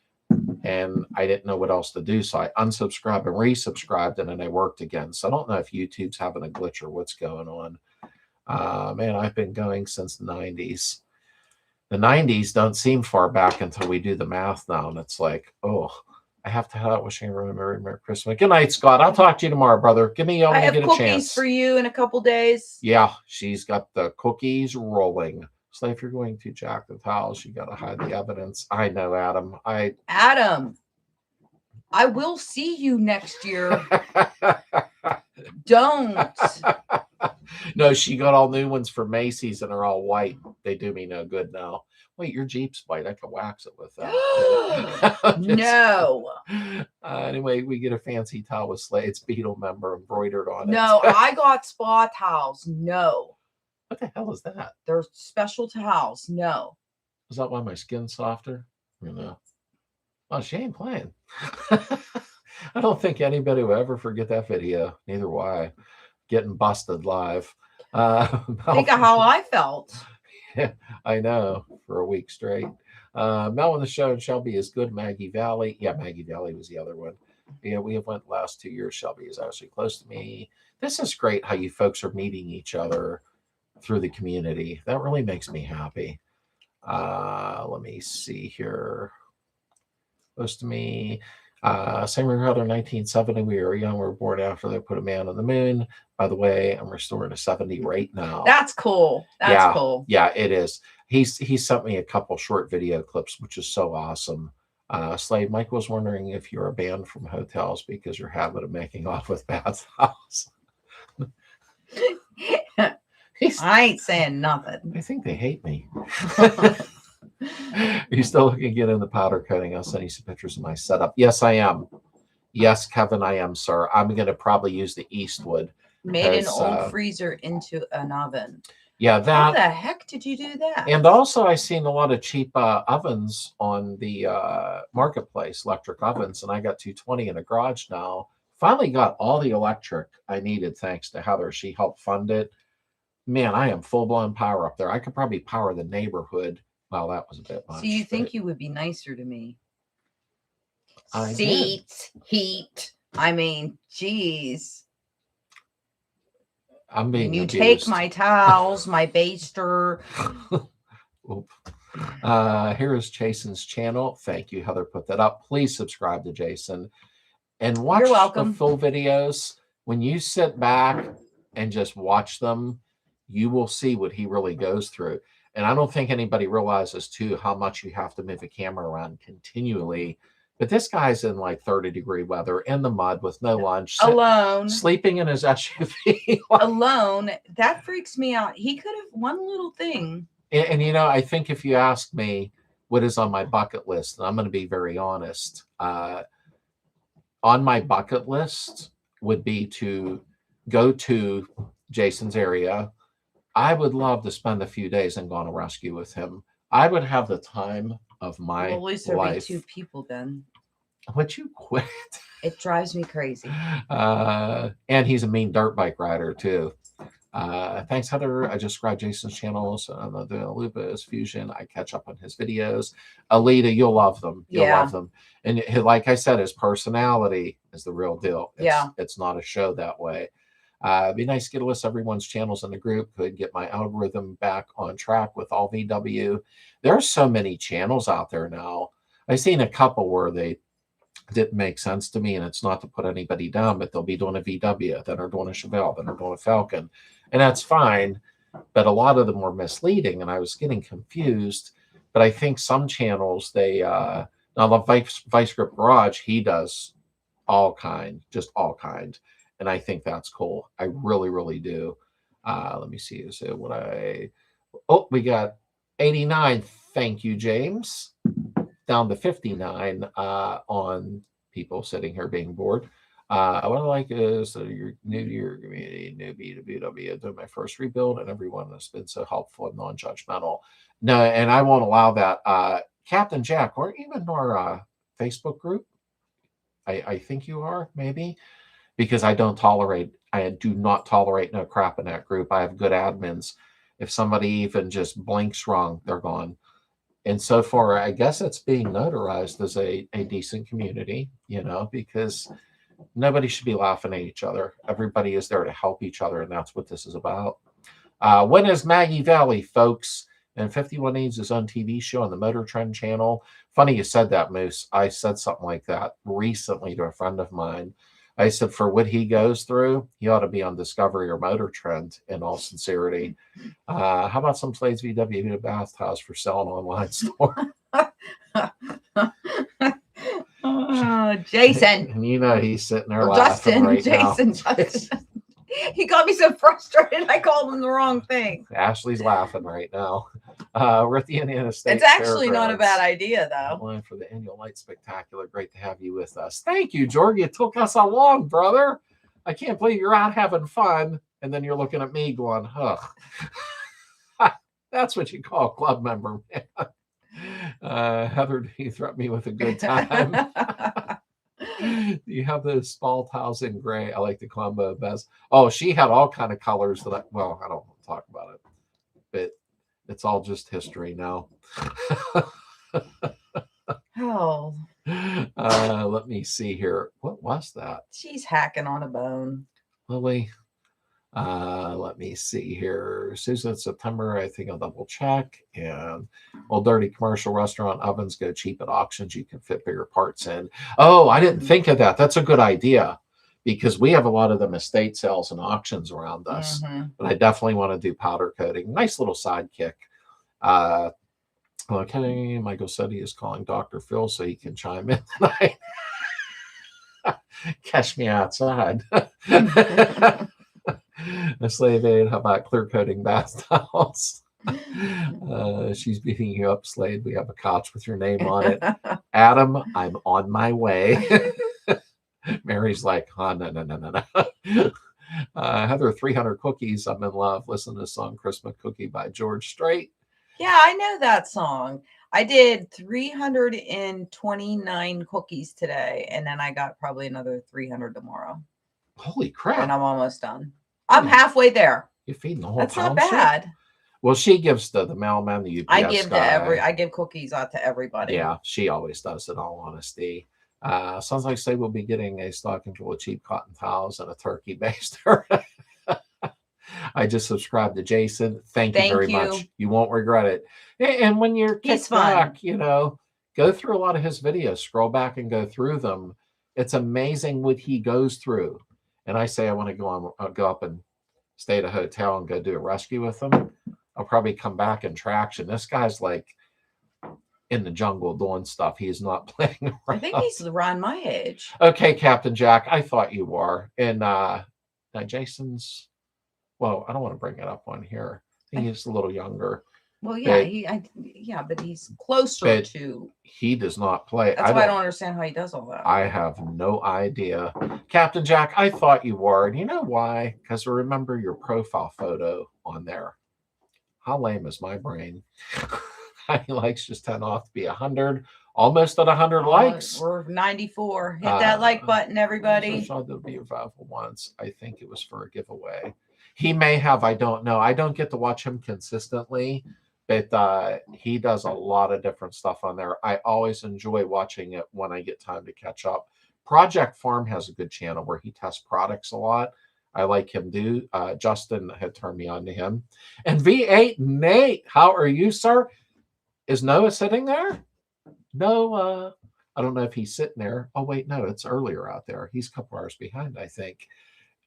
And I didn't know what else to do. So I unsubscribed and resubscribed, and then they worked again. So I don't know if YouTube's having a glitch or what's going on. Man, I've been going since the 90s. The 90s don't seem far back until we do the math now. And it's like, oh, I have to head out wishing everyone a Merry Christmas. Good night, Scott. I'll talk to you tomorrow, brother. Give me I have get a cookies chance. for you in a couple days. Yeah, she's got the cookies rolling. So if you're going to jack the towels, you got to hide the evidence. I know, Adam. Adam, I will see you next year. Don't. No, she got all new ones for Macy's and they're all white. They do me no good now. Wait, your Jeep's white. I could wax it with that. No. Anyway, we get a fancy towel with Slades Beetle member embroidered on it. No, I got spa towels. No. What the hell is that? They're special towels. No. Is that why my skin's softer? You know. Well, she ain't playing. I don't think anybody will ever forget that video. Neither will I. Getting busted live. Think of how I felt. Yeah, I know, for a week straight. Mel in the show and Shelby is good. Maggie Valley. Yeah, Maggie Valley was the other one. Yeah, we have went last 2 years. Shelby is actually close to me. This is great how you folks are meeting each other through the community. That really makes me happy. Let me see here. Close to me. Same brother, 1970. We were young. We were born after they put a man on the moon. By the way, I'm restoring a 70 right now. That's cool. That's yeah, cool. Yeah, it is. He sent me a couple short video clips, which is so awesome. Slade, Mike was wondering if you're banned from hotels because your habit of making off with bathhouse. I ain't saying nothing. I think they hate me. Are you still looking to get in the powder coating? I'll send you some pictures of my setup. Yes, I am. Yes, Kevin, I am, sir. I'm going to probably use the Eastwood. Made an old freezer into an oven. Yeah, that. How the heck did you do that? And also, I've seen a lot of cheap ovens on the marketplace, electric ovens, and I got 220 in a garage now. Finally got all the electric I needed thanks to Heather. She helped fund it. Man, I am full-blown power up there. I could probably power the neighborhood. Well, that was a bit much. So you think you would be nicer to me? Seats, heat. I mean, geez. I'm being you abused. Take my towels, my baster. Here is Jason's channel. Thank you, Heather, put that up. Please subscribe to Jason and watch the full videos. When you sit back and just watch them, you will see what he really goes through. And I don't think anybody realizes too how much you have to move a camera around continually. But this guy's in like 30-degree weather in the mud with no lunch, alone, sleeping in his SUV. Alone. That freaks me out. He could have one little thing. And you know, I think if you ask me what is on my bucket list, and I'm going to be very honest, on my bucket list would be to go to Jason's area. I would love to spend a few days and go on a rescue with him. I would have the time of my life. At least there'd be 2 people then. Would you quit? It drives me crazy. And he's a mean dirt bike rider too. Thanks, Heather. I just subscribed Jason's channel, so I'm doing a Lupus Fusion. I catch up on his videos. Alita, you'll love them. You'll love them. And like I said, his personality is the real deal. It's not a show that way. It'd be nice to get a list of everyone's channels in the group. Could get my algorithm back on track with all VW. There are so many channels out there now. I've seen a couple where they didn't make sense to me, and it's not to put anybody down, but they'll be doing a VW, then they're doing a Chevelle, then they're doing a Falcon, and that's fine. But a lot of them were misleading, and I was getting confused. But I think some channels, they now the Vice Grip Garage, he does all kind, just all kind. And I think that's cool. I really, really do. Let me see. Is it what I... Oh, we got 89. Thank you, James. Down to 59 on people sitting here being bored. What I like is you're new to your community, newbie to BW. Doing my first rebuild, and everyone has been so helpful and non-judgmental. No, and I won't allow that. Captain Jack, or even our Facebook group. I think you are, maybe. Because I do not tolerate no crap in that group. I have good admins. If somebody even just blinks wrong, they're gone. And so far, I guess it's being notarized as a decent community, you know, because nobody should be laughing at each other. Everybody is there to help each other, and that's what this is about. When is Maggie Valley, folks? And 51 needs his own TV show on the Motor Trend channel. Funny you said that, Moose. I said something like that recently to a friend of mine. I said, for what he goes through, he ought to be on Discovery or Motor Trend, in all sincerity. How about some Slades VW bathhouse for selling online store? Oh, Jason. And you know he's sitting there laughing right now. Justin. He got me so frustrated, I called him the wrong thing. Ashley's laughing right now. We're at the Indiana State It's actually not a bad idea, though. Line for the annual light spectacular. Great to have you with us. Thank you, George. It took us a long, brother. I can't believe you're out having fun, and then you're looking at me going, ugh. That's what you call a club member, man. Heather, you threatened me with a good time. You have those small towels in gray. I like the combo best. Oh, she had all kind of colors that I don't want to talk about it, but it's all just history now. Oh, Let me see here. What was that? she's hacking on a bone. Lily. Let me see here. Susan, September, I think I'll double check. And Old Dirty Commercial Restaurant ovens go cheap at auctions. You can fit bigger parts in. Oh, I didn't think of that. That's a good idea because we have a lot of them estate sales and auctions around us. But I definitely want to do powder coating. Nice little sidekick. Okay, Michael said he is calling Dr. Phil so he can chime in tonight. Catch me outside. A slave aid. How about clear coating bath towels? She's beating you up, Slade. We have a couch with your name on it. Adam, I'm on my way. Mary's like, oh, no. Heather, 300 cookies. I'm in love. Listen to the song Christmas Cookie by George Strait. Yeah, I know that song. I did 329 cookies today, and then I got probably another 300 tomorrow. Holy crap. And I'm almost done. I'm halfway there. You're feeding the whole That's not township? bad. Well, she gives the mailman, the UPS I give cookies out to everybody. Yeah, she always does, in all honesty. Sounds like Slade will be getting a stocking full of cheap cotton towels and a turkey baster. I just subscribed to Jason. Thank you very much. You won't regret it. And when you're kicked back, go through a lot of his videos. Scroll back and go through them. It's amazing what he goes through. And I say I want to go up and stay at a hotel and go do a rescue with him. I'll probably come back in traction. This guy's like in the jungle doing stuff. He's not playing around. I think he's around my age. Okay, Captain Jack. I thought you were. And now Jason's, well, I don't want to bring it up on here. I think he's a little younger. Well, yeah, but he's closer to. He does not play. That's why I don't understand how he does all that. I have no idea. Captain Jack, I thought you were. And you know why? Because I remember your profile photo on there. How lame is my brain? He likes just 10 off to be 100. Almost at 100 likes. We're 94. Hit that like button, everybody. I saw the be revival once. I think it was for a giveaway. He may have. I don't know. I don't get to watch him consistently, but he does a lot of different stuff on there. I always enjoy watching it when I get time to catch up. Project Farm has a good channel where he tests products a lot. I like him do. Justin had turned me on to him. And V8 Nate, how are you, sir? Is Noah sitting there? No, I don't know if he's sitting there. Oh, wait, no, it's earlier out there. He's a couple hours behind, I think.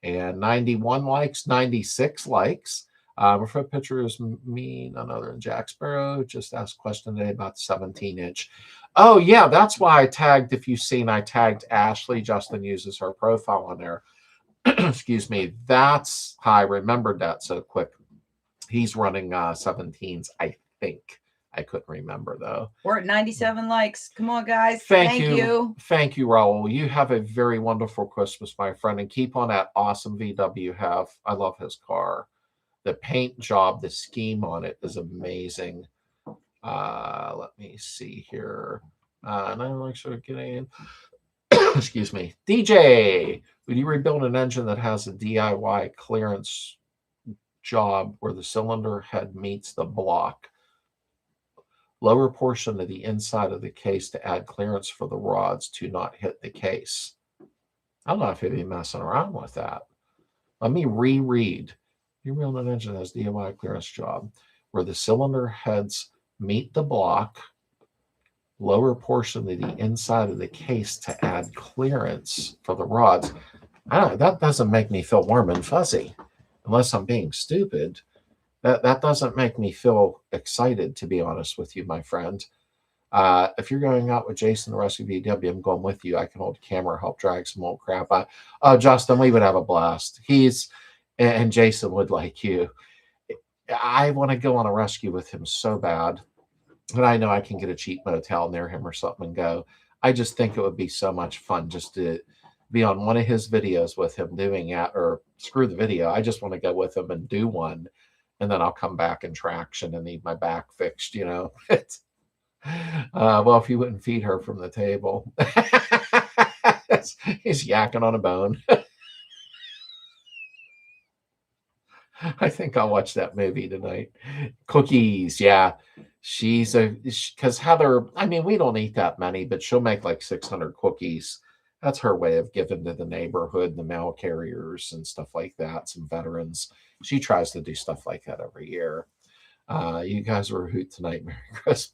And 91 likes, 96 likes. Refer picture is me, none other than Jack Sparrow. Just asked a question today about the 17-inch. Oh, yeah, that's why I tagged, if you've seen, I tagged Ashley. Justin uses her profile on there. Excuse me. That's how I remembered that so quick. He's running 17s, I think. I couldn't remember, though. We're at 97 likes. Come on, guys. Thank you. Thank you, Raul. You have a very wonderful Christmas, my friend, and keep on that awesome VW you have. I love his car. The paint job, the scheme on it is amazing. Let me see here. And I'm like sort of getting excuse me. DJ, would you rebuild an engine that has a DIY clearance job where the cylinder head meets the block? Lower portion of the inside of the case to add clearance for the rods to not hit the case. I don't know if he'd be messing around with that. Let me reread. You rebuild an engine that has DIY clearance job where the cylinder heads meet the block, lower portion of the inside of the case to add clearance for the rods. That doesn't make me feel warm and fuzzy, unless I'm being stupid. That doesn't make me feel excited, to be honest with you, my friend. If you're going out with Jason, the rest of VW, I'm going with you. I can hold the camera, help drag some old crap out. Oh, Justin, we would have a blast. And Jason would like you. I want to go on a rescue with him so bad. And I know I can get a cheap motel near him or something and go. I just think it would be so much fun just to be on one of his videos with him doing it, or screw the video. I just want to go with him and do one. And then I'll come back in traction and need my back fixed, Well, if you wouldn't feed her from the table. He's yakking on a bone. I think I'll watch that movie tonight. Cookies, yeah. Because Heather, I mean, we don't eat that many, but she'll make like 600 cookies. That's her way of giving to the neighborhood, the mail carriers and stuff like that, some veterans. She tries to do stuff like that every year. You guys were a hoot tonight. Merry Christmas.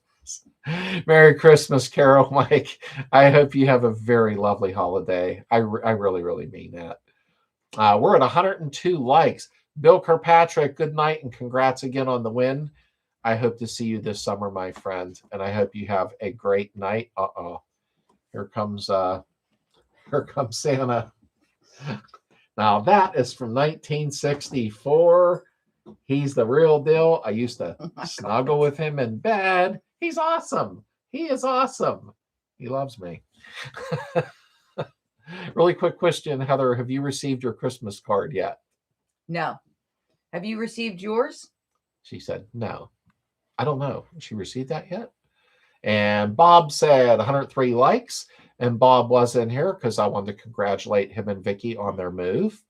Merry Christmas, Carol, Mike. I hope you have a very lovely holiday. I really, really mean that. We're at 102 likes. Bill Kirkpatrick, good night and congrats again on the win. I hope to see you this summer, my friend, and I hope you have a great night. Here comes Santa. Now that is from 1964. He's the real deal. I used to snuggle with him in bed. He's awesome. He is awesome. He loves me. Really quick question, Heather. Have you received your Christmas card yet? No. Have you received yours? She said, no. I don't know. Has she received that yet? And Bob said 103 likes. And Bob was in here because I wanted to congratulate him and Vicky on their move.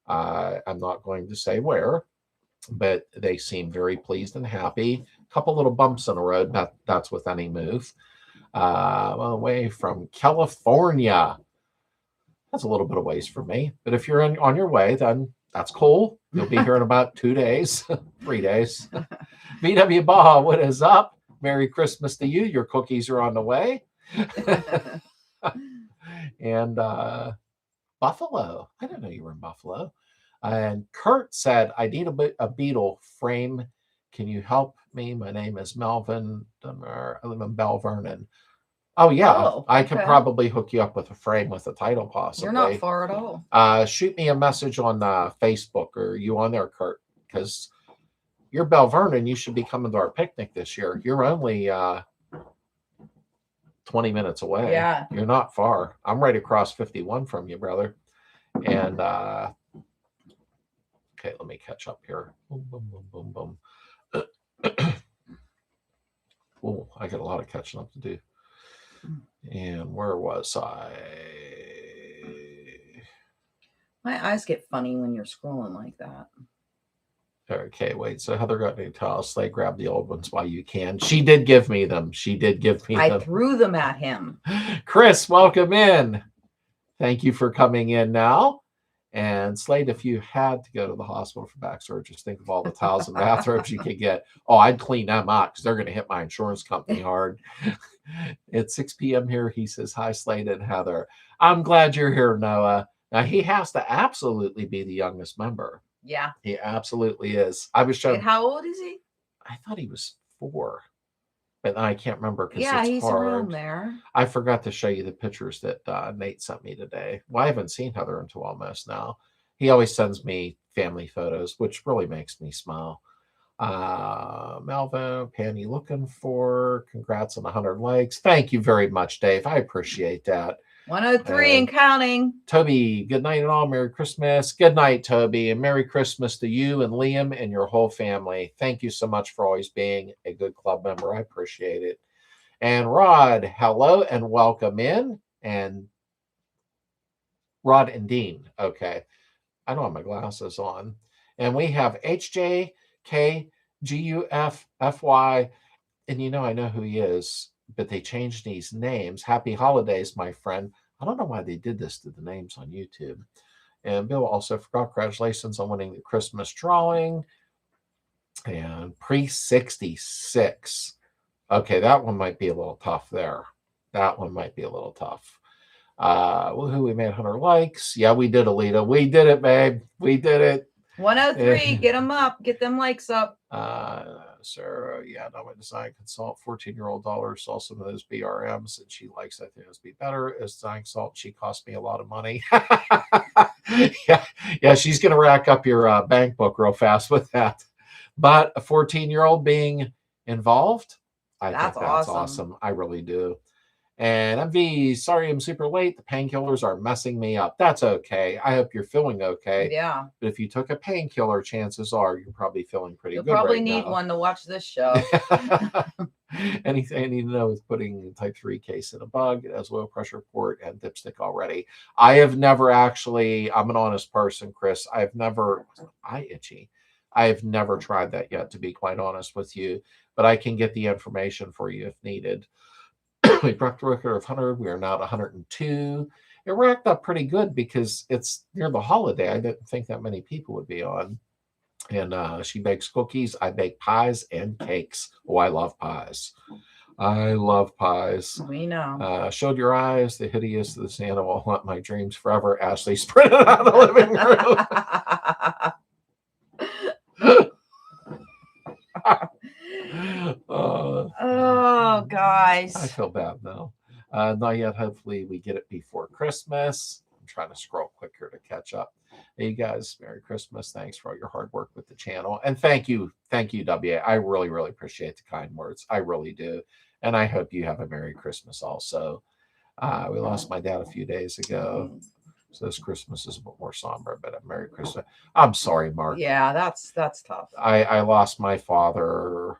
I'm not going to say where, but they seem very pleased and happy. A couple little bumps in the road. That's with any move. Away from California. That's a little bit of ways from me. But if you're on your way, then that's cool. You'll be here in about 2 days, 3 days. VW Bob, what is up? Merry Christmas to you. Your cookies are on the way. And Buffalo. I didn't know you were in Buffalo. And Kurt said, I need a Beetle frame. Can you help me? My name is Melvin. I live in Bell Vernon. Oh, yeah. Oh, I could okay. probably hook you up with a frame with a title, possibly. You're not far at all. Shoot me a message on Facebook. Are you on there, Kurt? Because you're Bell Vernon. You should be coming to our picnic this year. You're only 20 minutes away. Yeah. You're not far. I'm right across 51 from you, brother. And okay, let me catch up here. Boom, boom, boom, boom, boom. Oh, I got a lot of catching up to do. And where was I? My eyes get funny when you're scrolling like that. Okay, wait. So Heather got new towels. They grab the old ones while you can. She did give me them. I threw them at him. Chris, welcome in. Thank you for coming in now. And Slade, if you had to go to the hospital for back surgery, just think of all the towels and bathrobes you could get. Oh, I'd clean them out because they're going to hit my insurance company hard. It's 6 p.m. here. He says, hi, Slade and Heather. I'm glad you're here, Noah. Now, he has to absolutely be the youngest member. Yeah. He absolutely is. I was showing. And how old is he? I thought he was 4. But I can't remember because yeah, it's he's hard. around there. I forgot to show you the pictures that Nate sent me today. Well, I haven't seen Heather until almost now. He always sends me family photos, which really makes me smile. Melvin, Penny looking for. Congrats on 100 likes. Thank you very much, Dave. I appreciate that. 103 and counting. Toby, good night and all. Merry Christmas. Good night, Toby, and Merry Christmas to you and Liam and your whole family. Thank you so much for always being a good club member. I appreciate it. And Rod, hello and welcome in. And Rod and Dean. Okay. I don't have my glasses on. And we have HJKGUFFY. And I know who he is, but they changed these names. Happy holidays, my friend. I don't know why they did this to the names on YouTube. And Bill also forgot, congratulations on winning the Christmas drawing. And pre-66. Okay, that one might be a little tough there. That one might be a little tough. Woohoo, we made 100 likes. Yeah, we did, Alita. We did it, babe. We did it. 103, get them up. Get them likes up. Sarah, yeah, no, my design consult, 14-year-old daughter saw some of those BRMs and she likes, I think it would be better as design consult. She cost me a lot of money. yeah, she's going to rack up your bank book real fast with that. But a 14-year-old being involved, I think that's awesome. I really do. And MV, sorry I'm super late. The painkillers are messing me up. That's okay. I hope you're feeling okay. Yeah. But if you took a painkiller, chances are you're probably feeling pretty good. You'll probably right need now. one to watch this show. Anything I need to know is putting type 3 case in a bug. It has low pressure port and dipstick already. I have never actually, I'm an honest person, Chris. I've never, eye itchy. I have never tried that yet, to be quite honest with you, but I can get the information for you if needed. We broke the record of 100. We are now at 102. It racked up pretty good because it's near the holiday. I didn't think that many people would be on. And she bakes cookies. I bake pies and cakes. Oh, I love pies. I love pies. We know. Showed your eyes, the hideous, the Santa will haunt my dreams forever. Ashley sprinted out of the living room. Oh, guys. I feel bad now. Not yet. Hopefully, we get it before Christmas. I'm trying to scroll quicker to catch up. Hey, you guys, Merry Christmas. Thanks for all your hard work with the channel. And thank you, WA. I really, really appreciate the kind words. I really do. And I hope you have a Merry Christmas also. We lost my dad a few days ago. So this Christmas is a bit more somber, but a Merry Christmas. I'm sorry, Mark. Yeah, that's tough. I lost my father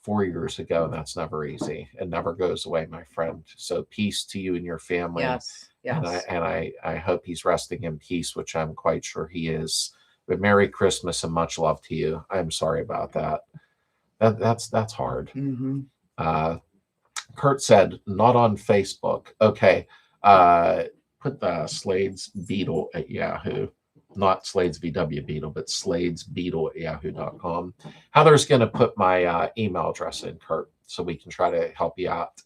4 years ago, and that's never easy. It never goes away, my friend. So peace to you and your family. Yes. Yes. And I hope he's resting in peace, which I'm quite sure he is. But Merry Christmas and much love to you. I'm sorry about that. That's hard. Mm-hmm. Kurt said, not on Facebook. Okay. Put the Slades Beetle at Yahoo. Not Slades VW Beetle, but Slades Beetle at yahoo.com. Heather's going to put my email address in, Kurt, so we can try to help you out.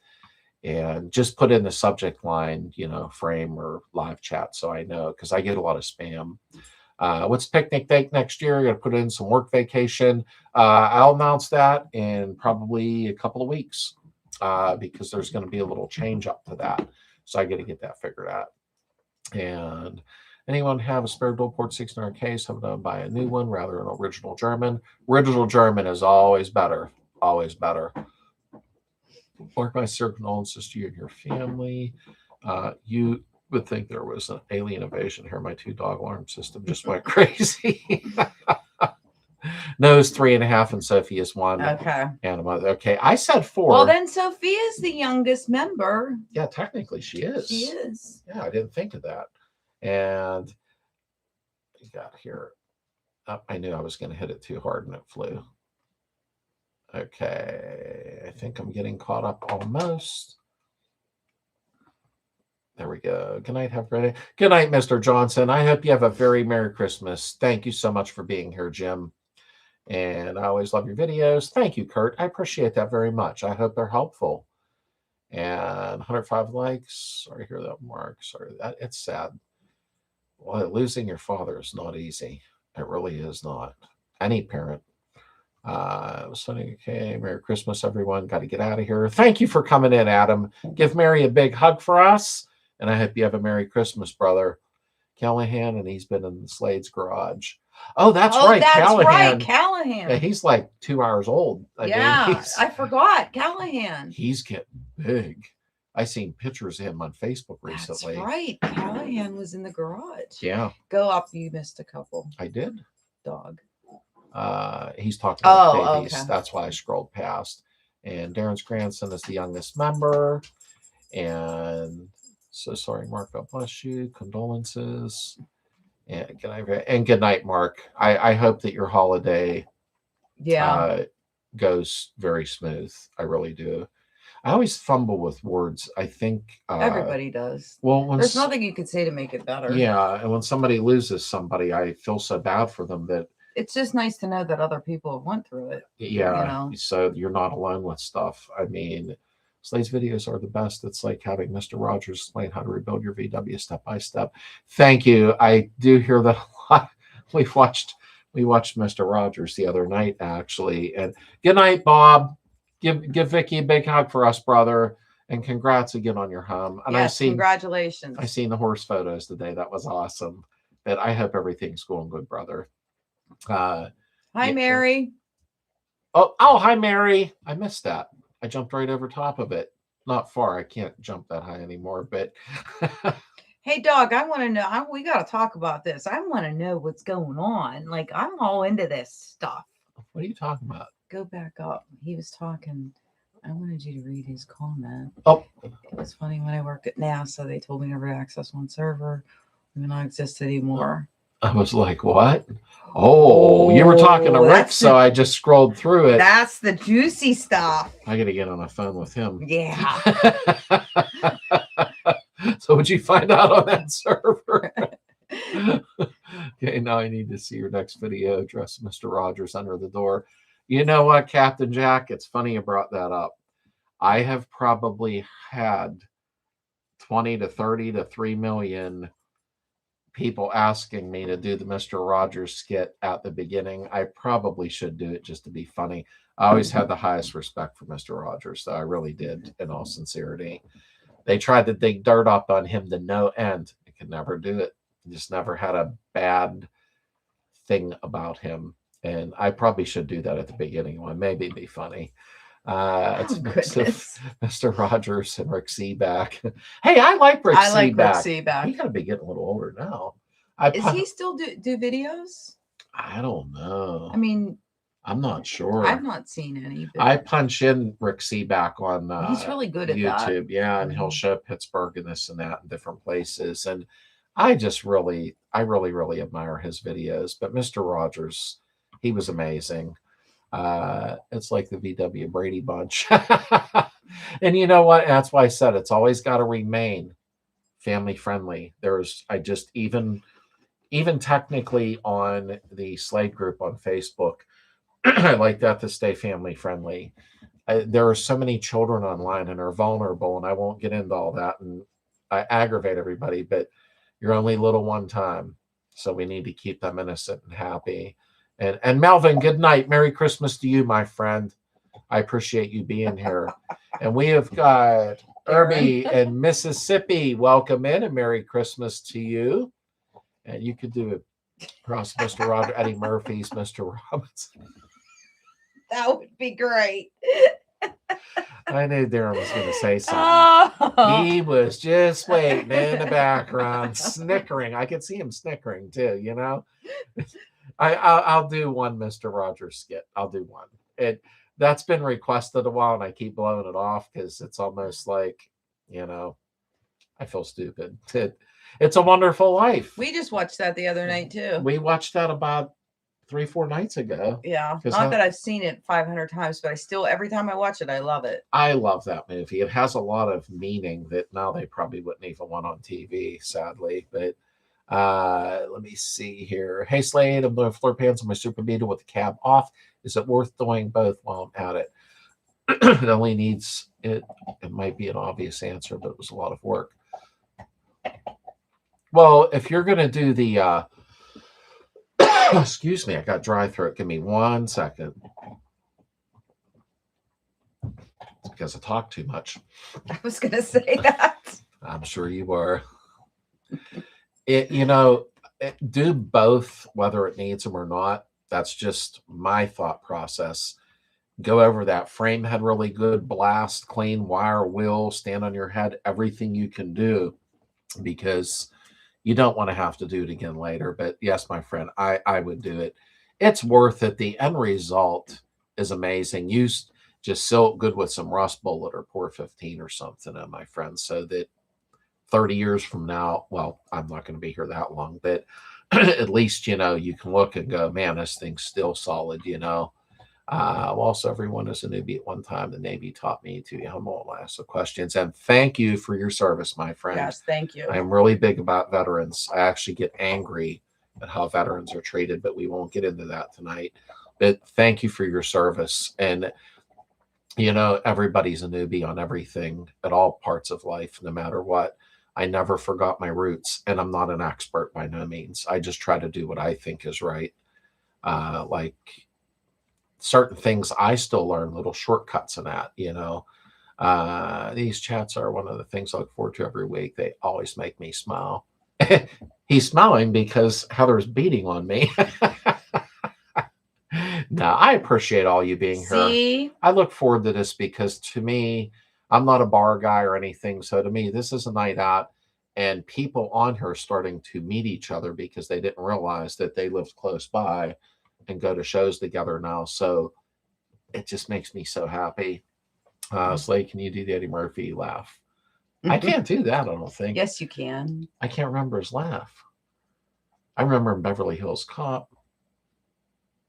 And just put in the subject line, frame or live chat, so I know, because I get a lot of spam. What's picnic date next year? I'm going to put in some work vacation. I'll announce that in probably a couple of weeks because there's going to be a little change up to that. So I got to get that figured out. And anyone have a spare dual port 600 case? Have to buy a new one rather than original German. Original German is always better. Always better. Mark my condolences to you and your family. You would think there was an alien invasion here. My 2-dog alarm system just went crazy. No's 3.5 and Sophie is 1. Okay. And a mother. Okay. I said 4. Well, then Sophia's the youngest member. Yeah, technically she is. She is. Yeah, I didn't think of that. And you got here. I knew I was going to hit it too hard and it flew. Okay. I think I'm getting caught up almost. There we go. Good night. Have a great day. Good night, Mr. Johnson. I hope you have a very Merry Christmas. Thank you so much for being here, Jim. And I always love your videos. Thank you, Kurt. I appreciate that very much. I hope they're helpful. And 105 likes. Sorry to hear that, Mark. Sorry. It's sad. Well, losing your father is not easy. It really is not. Any parent. It was funny. Okay. Merry Christmas, everyone. Got to get out of here. Thank you for coming in, Adam. Give Mary a big hug for us. And I hope you have a Merry Christmas, brother. Callahan, and he's been in the Slades garage. Oh, that's right. That's Callahan. right. Callahan. Yeah, he's like 2 hours old. I forgot. Callahan. He's getting big. I seen pictures of him on Facebook recently. That's right. Callahan was in the garage. Yeah. Go up. You missed a couple. I did. Dog. He's talking about babies. Okay. That's why I scrolled past. And Darren's grandson is the youngest member. And so sorry, Mark. God bless you. Condolences. And good night, Mark. I hope that your holiday goes very smooth. I really do. I always fumble with words. I think everybody does. Well, there's nothing you can say to make it better. Yeah, and when somebody loses somebody, I feel so bad for them that it's just nice to know that other people have went through it. Yeah, so you're not alone with stuff. I mean, Slade's videos are the best. It's like having Mr. Rogers explain how to rebuild your VW step by step. Thank you. I do hear that a lot. We watched Mr. Rogers the other night, actually. And good night, Bob. Give Vicky a big hug for us, brother. And congrats again on your home. And yes, congratulations. I seen the horse photos today. That was awesome. But I hope everything's going good, brother. Hi, Mary. Oh, hi, Mary. I missed that. I jumped right over top of it. Not far. I can't jump that high anymore, but hey, dog, I want to know. We got to talk about this. I want to know what's going on. Like, I'm all into this stuff. What are you talking about? Go back up. He was talking. I wanted you to read his comment. Oh, It was funny when I worked at NASA. They told me never to access one server. We do not exist anymore. I was like, what? Oh, you were talking to Rick, so I just scrolled through it. That's the juicy stuff. I got to get on the phone with him. Yeah. So what'd you find out on that server? Okay, now I need to see your next video. Dress Mr. Rogers under the door. You know what, Captain Jack? It's funny you brought that up. I have probably had 20 to 30 to 3 million people asking me to do the Mr. Rogers skit at the beginning. I probably should do it just to be funny. I always had the highest respect for Mr. Rogers, though I really did, in all sincerity. They tried to dig dirt up on him to no end. They could never do it. Just never had a bad thing about him. And I probably should do that at the beginning one. Maybe it'd be funny. It's Mr. Rogers and Rick Seaback. Hey, I like Rick Seaback. He got to be getting a little older now. Is he still do videos? I don't know. I mean, I'm not sure. I've not seen any. I punch in Rick Seaback on he's really good at YouTube. That. Yeah, and he'll show Pittsburgh and this and that in different places. And I really admire his videos. But Mr. Rogers, he was amazing. It's like the VW Brady Bunch. And you know what? That's why I said it's always got to remain family friendly. Even technically on the Slade group on Facebook, I like that to stay family friendly. There are so many children online and are vulnerable, and I won't get into all that, and I aggravate everybody, but you're only little one time, so we need to keep them innocent and happy. And Melvin, good night. Merry Christmas to you, my friend. I appreciate you being here. And we have got Irby and Mississippi. Welcome in, and Merry Christmas to you. And you could do it across Mr. Roger, Eddie Murphy's Mr. Robinson. That would be great. I knew Darren was going to say something. Oh. He was just waiting in the background, snickering. I could see him snickering too, you know. I'll do one Mr. Rogers skit. I'll do one. That's been requested a while, and I keep blowing it off because it's almost like, you know, I feel stupid. It's a Wonderful Life. We just watched that the other night too. We watched that about 3-4 nights ago. Yeah. Not that I've seen it 500 times, but I still, every time I watch it, I love it. I love that movie. It has a lot of meaning that now they probably wouldn't even want on TV, sadly. But let me see here. Hey, Slade, I'm doing floor pans on my Super Beetle with the cab off. Is it worth doing both while I'm at it? It only needs it. It might be an obvious answer, but it was a lot of work. Well, if you're going to do the excuse me, I got dry throat. Give me 1 second. It's because I talk too much. I was going to say that. I'm sure you were. Do both, whether it needs them or not. That's just my thought process. Go over that frame head really good, blast, clean, wire, wheel, stand on your head, everything you can do, because you don't want to have to do it again later. But yes, my friend, I would do it. It's worth it. The end result is amazing. You just seal it good with some rust bullet or pour 15 or something, my friend, so that 30 years from now, well, I'm not going to be here that long, but at least, you know, you can look and go, man, this thing's still solid, you know. Also, everyone is a newbie at one time. The Navy taught me to be humble and ask the questions. And thank you for your service, my friend. Yes, thank you. I'm really big about veterans. I actually get angry at how veterans are treated, but we won't get into that tonight. But thank you for your service. And, you know, everybody's a newbie on everything at all parts of life, no matter what. I never forgot my roots, and I'm not an expert by no means. I just try to do what I think is right. Like certain things I still learn little shortcuts in that, you know. These chats are one of the things I look forward to every week. They always make me smile. He's smiling because Heather's beating on me. No, I appreciate all you being here. I look forward to this because to me, I'm not a bar guy or anything. So to me, this is a night out, and people on here starting to meet each other because they didn't realize that they lived close by and go to shows together now. So it just makes me so happy. Slade, can you do the Eddie Murphy laugh? I can't do that, I don't think. Yes, you can. I can't remember his laugh. I remember in Beverly Hills Cop.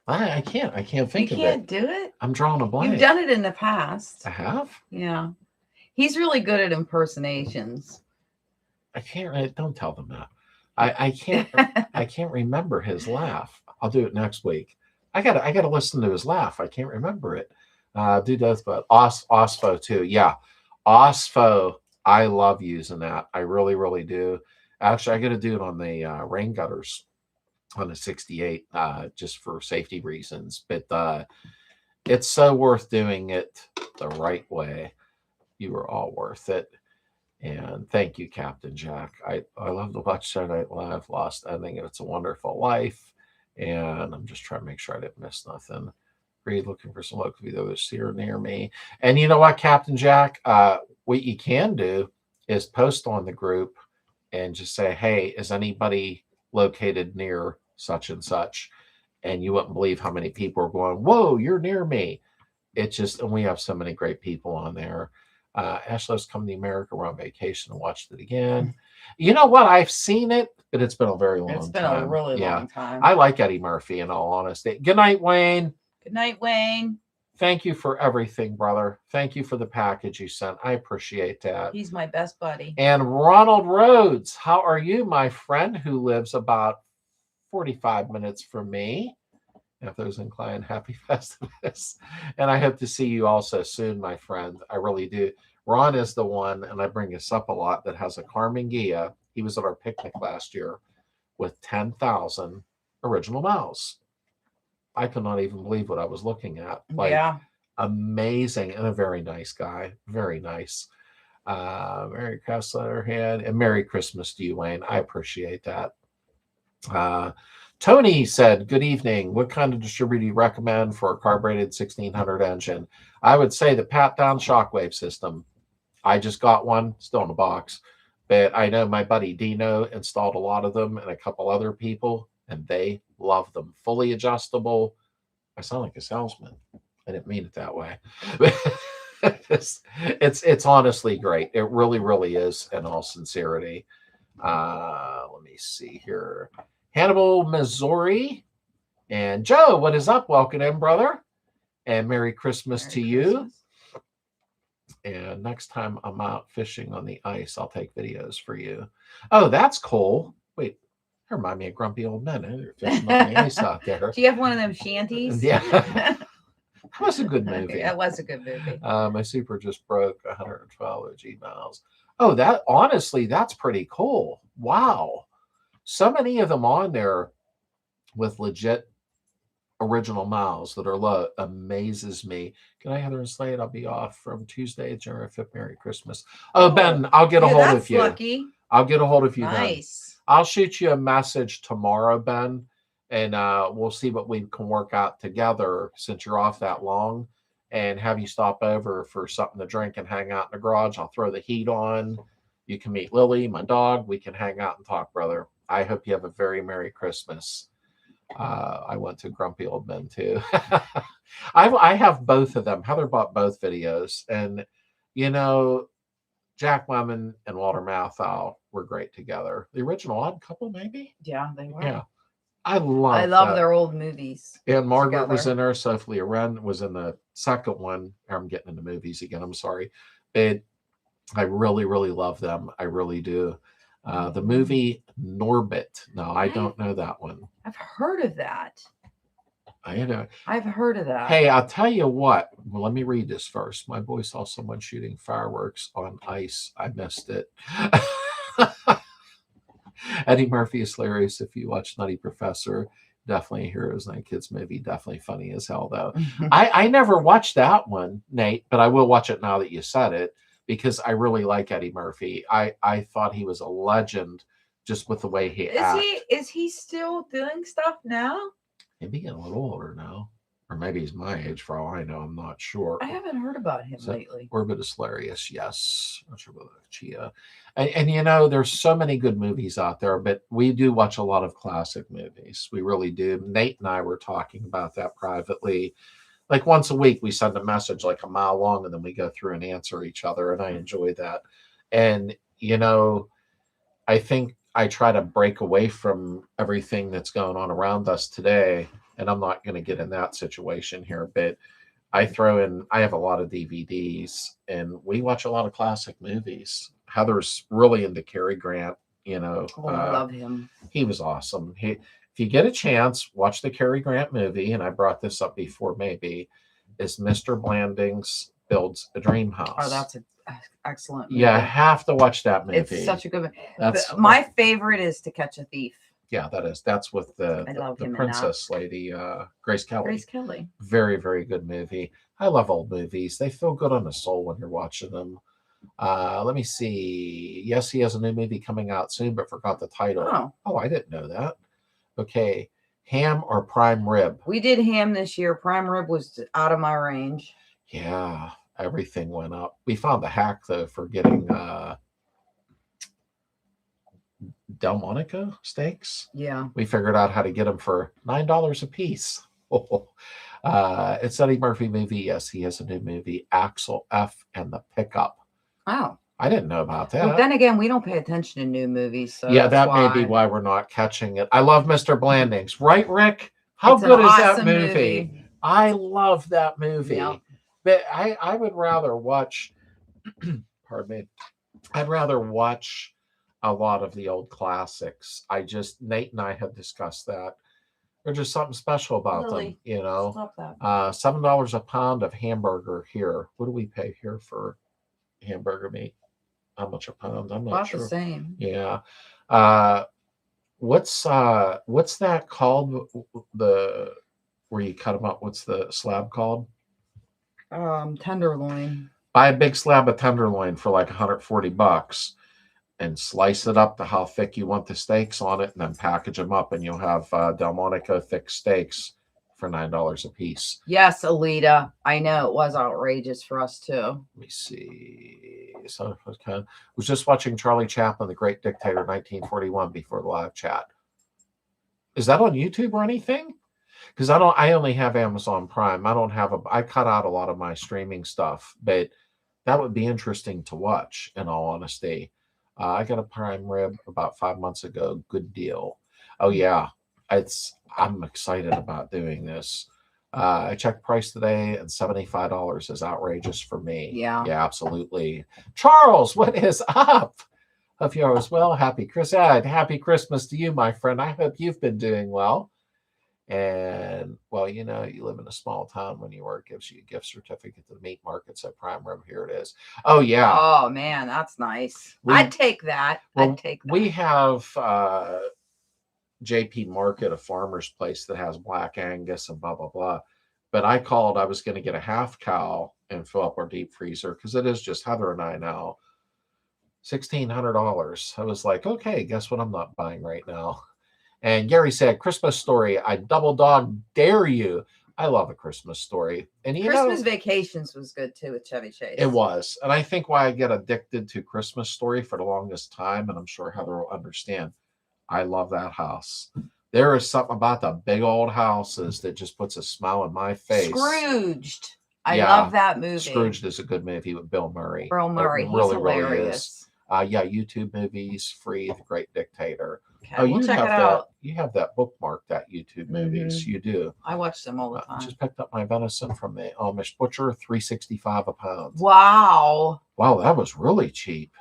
I can't think You of can't it. do it. I'm drawing a blank. You've done it in the past. I have? Yeah. He's really good at impersonations. I can't. Don't tell them that. I can't. I can't remember his laugh. I'll do it next week. I gotta listen to his laugh. I can't remember it. Do both, but Osfo too. Yeah, Osfo. I love using that. I really, really do. Actually, I got to do it on the rain gutters on the 68, just for safety reasons. But it's so worth doing it the right way. You are all worth it. And thank you, Captain Jack. I love to watch Saturday Night Live. Lost. I think it's a wonderful life. And I'm just trying to make sure I didn't miss nothing. Reed looking for some local videos here near me. And you know what, Captain Jack? What you can do is post on the group and just say, hey, is anybody located near such and such? And you wouldn't believe how many people are going, whoa, you're near me. It's just, and we have so many great people on there. Ashley's come to America. We're on vacation and watched it again. You know what? I've seen it, but it's been a very long time. It's been a really long time. I like Eddie Murphy, in all honesty. Good night, Wayne. Good night, Wayne. Thank you for everything, brother. Thank you for the package you sent. I appreciate that. He's my best buddy. And Ronald Rhodes, how are you, my friend, who lives about 45 minutes from me? If those inclined, happy Festivus. And I hope to see you also soon, my friend. I really do. Ron is the one, and I bring this up a lot, that has a Carmen Gia. He was at our picnic last year with 10,000 original mouse. I could not even believe what I was looking at. Yeah. Amazing, and a very nice guy. Very nice. Merry Christmas, and Merry Christmas to you, Wayne. I appreciate that. Tony said, good evening. What kind of distributor do you recommend for a carbureted 1600 engine? I would say the pat down shockwave system. I just got one, still in the box. But I know my buddy Dino installed a lot of them and a couple other people, and they love them. Fully adjustable. I sound like a salesman. I didn't mean it that way. it's honestly great. It really, really is, in all sincerity. Let me see here. Hannibal, Missouri. And Joe, what is up? Welcome in, brother. And Merry Christmas to you. And next time I'm out fishing on the ice, I'll take videos for you. Oh, that's cool. Wait, that remind me of grumpy old men. They're fishing on the ice out there. Do you have one of them shanties? Yeah. That was a good movie. Okay, that was a good movie. My Super just broke 112 OG miles. Oh, that honestly, that's pretty cool. Wow. So many of them on there with legit original miles that are low amazes me. Can I Heather and Slade? I'll be off from Tuesday, January 5th. Merry Christmas. Oh, Ben, I'll get a hold of you. Lucky. I'll get a hold of you. Nice. Then. I'll shoot you a message tomorrow, Ben, and we'll see what we can work out together since you're off that long, and have you stop over for something to drink and hang out in the garage. I'll throw the heat on. You can meet Lily, my dog. We can hang out and talk, brother. I hope you have a very Merry Christmas. I went to Grumpy Old Men too. I have both of them. Heather bought both videos, and you know, Jack Lemmon and Walter Matthau were great together. The original Odd Couple, maybe. Yeah, they were. Yeah, I love their old movies. And Margaret was in there. Sophia Wren was in the second one. I'm getting into movies again. I'm sorry, but I really, really love them. I really do. The movie Norbit. No, I don't know that one. I've heard of that. I've heard of that. Hey, I'll tell you what. Well, let me read this first. My boy saw someone shooting fireworks on ice. I missed it. Eddie Murphy is hilarious. If you watch Nutty Professor, definitely a Heroes Night Kids movie. Definitely funny as hell, though. I never watched that one, Nate, but I will watch it now that you said it, because I really like Eddie Murphy. I thought he was a legend just with the way he acts. Is he still doing stuff now? Maybe getting a little older now. Or maybe he's my age for all I know. I'm not sure. I haven't heard about him lately. Orbit is hilarious, yes. Not sure about Chia. And you know, there's so many good movies out there, but we do watch a lot of classic movies. We really do. Nate and I were talking about that privately. like once a week we send a message like a mile long, and then we go through and answer each other, and I enjoy that. And I think I try to break away from everything that's going on around us today, and I'm not going to get in that situation here, but I have a lot of DVDs, and we watch a lot of classic movies. Heather's really into Cary Grant. Oh, I love him. He was awesome. If you get a chance, watch the Cary Grant movie, and I brought this up before maybe, is Mr. Blandings Builds a Dream House. Oh, that's an excellent movie. Yeah, I have to watch that movie. It's such a good movie. My favorite is To Catch a Thief. Yeah, that's with the princess lady, Grace Kelly. Grace Kelly. Very, very good movie. I love old movies. They feel good on the soul when you're watching them. Let me see. Yes, he has a new movie coming out soon, but forgot the title. Oh, I didn't know that. Okay. Ham or prime rib? We did ham this year. Prime rib was out of my range. Yeah, everything went up. We found the hack, though, for getting Delmonico steaks. Yeah. We figured out how to get them for $9 a piece. It's Eddie Murphy movie. Yes, he has a new movie, Axel F. and the Pickup. Oh. I didn't know about that. But then again, we don't pay attention to new movies. So yeah, that may be why we're not catching it. I love Mr. Blandings. Right, Rick? How good is that movie? I love that movie. Yep. But I would rather watch, pardon me, I'd rather watch a lot of the old classics. Nate and I have discussed that. There's just something special about them, Stop that. $7 a pound of hamburger here. What do we pay here for hamburger meat? How much a pound? I'm not sure. About the same. Yeah. What's that called? Where you cut them up? What's the slab called? Tenderloin. Buy a big slab of tenderloin for like $140 and slice it up to how thick you want the steaks on it, and then package them up, and you'll have Delmonico thick steaks for $9 a piece. Yes, Alita. I know it was outrageous for us too. Let me see. So I was just watching Charlie Chaplin, The Great Dictator, 1941, before the live chat. Is that on YouTube or anything? Because I only have Amazon Prime. I cut out a lot of my streaming stuff, but that would be interesting to watch, in all honesty. I got a prime rib about 5 months ago. Good deal. Oh yeah. I'm excited about doing this. I checked price today, and $75 is outrageous for me. Yeah. Yeah, absolutely. Charles, what is up? Hope you are as well. Happy Christmas to you, my friend. I hope you've been doing well. And well, you live in a small town. When your work gives you a gift certificate to the meat markets at Prime Rib, here it is. Oh yeah. Oh man, that's nice. I'd take that. We have JP Market, a farmer's place that has Black Angus and blah blah blah. But I was going to get a half cow and fill up our deep freezer, because it is just Heather and I now. $1,600. I was like, okay, guess what I'm not buying right now. And Gary said, Christmas Story, I double dog dare you. I love A Christmas Story. And Christmas Vacations was good too with Chevy Chase. It was. And I think why I get addicted to Christmas Story for the longest time, and I'm sure Heather will understand, I love that house. There is something about the big old houses that just puts a smile on my face. Scrooged. I love that movie. Scrooged is a good movie with Bill Murray. Bill Murray. He's hilarious. Really is. YouTube movies, free, The Great Dictator. Okay, we'll check it out. You have that bookmarked, that YouTube movies. Mm-hmm. You do. I watch them all the time. I just picked up my venison from the Amish butcher, $3.65 a pound. Wow. Wow, that was really cheap.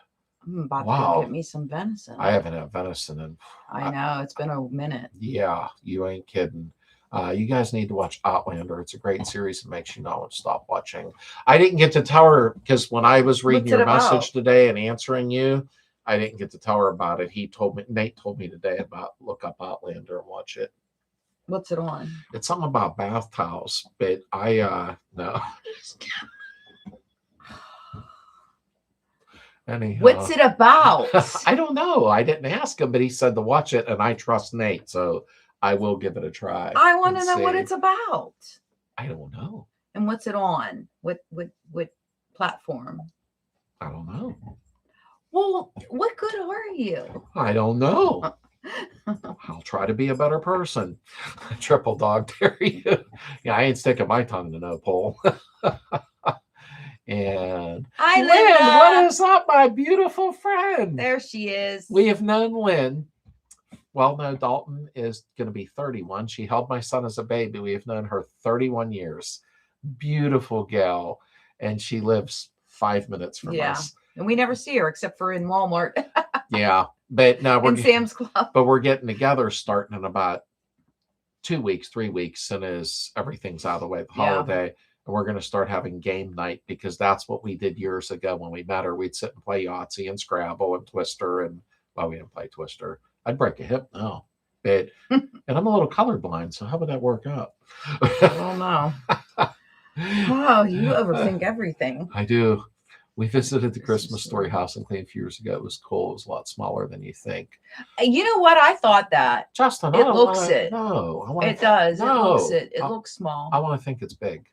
I'm about to go get me some venison. I haven't had venison in. I know, it's been a minute. Yeah, you ain't kidding. You guys need to watch Outlander. It's a great series that makes you not want to stop watching. I didn't get to tell her, because when I was reading your message today and answering you, I didn't get to tell her about it. Nate told me today look up Outlander and watch it. What's it on? It's something about bath towels, but no. Anyhow, what's it about? I don't know. I didn't ask him, but he said to watch it, and I trust Nate, so I will give it a try. I want to know what it's about. I don't know. And what's it on? What platform? I don't know. Well, what good are you? I don't know. I'll try to be a better person. Triple dog dare you. Yeah, I ain't sticking my tongue to no pole. And Hi, Lynn, what Linda. is up, my beautiful friend? There she is. We have known Lynn. Well, no, Dalton is going to be 31. She held my son as a baby. We have known her 31 years. Beautiful gal. And she lives 5 minutes from us. And we never see her except for in Walmart. Yeah. But no, in Sam's Club. But we're getting together starting in about 2 weeks, 3 weeks, and as everything's out of the way, the holiday. And we're going to start having game night because that's what we did years ago when we met her. We'd sit and play Yahtzee and Scrabble and Twister. And, well, we didn't play Twister. I'd break a hip now. But, and I'm a little colorblind, so how would that work out? I don't know. Oh, you overthink everything. I do. We visited the Christmas Story house in Clean a few years ago. It was cool. It was a lot smaller than you think. You know what? I thought that. Justin, it looks it. No. It does. No. It looks it. It looks small. I want to think it's big.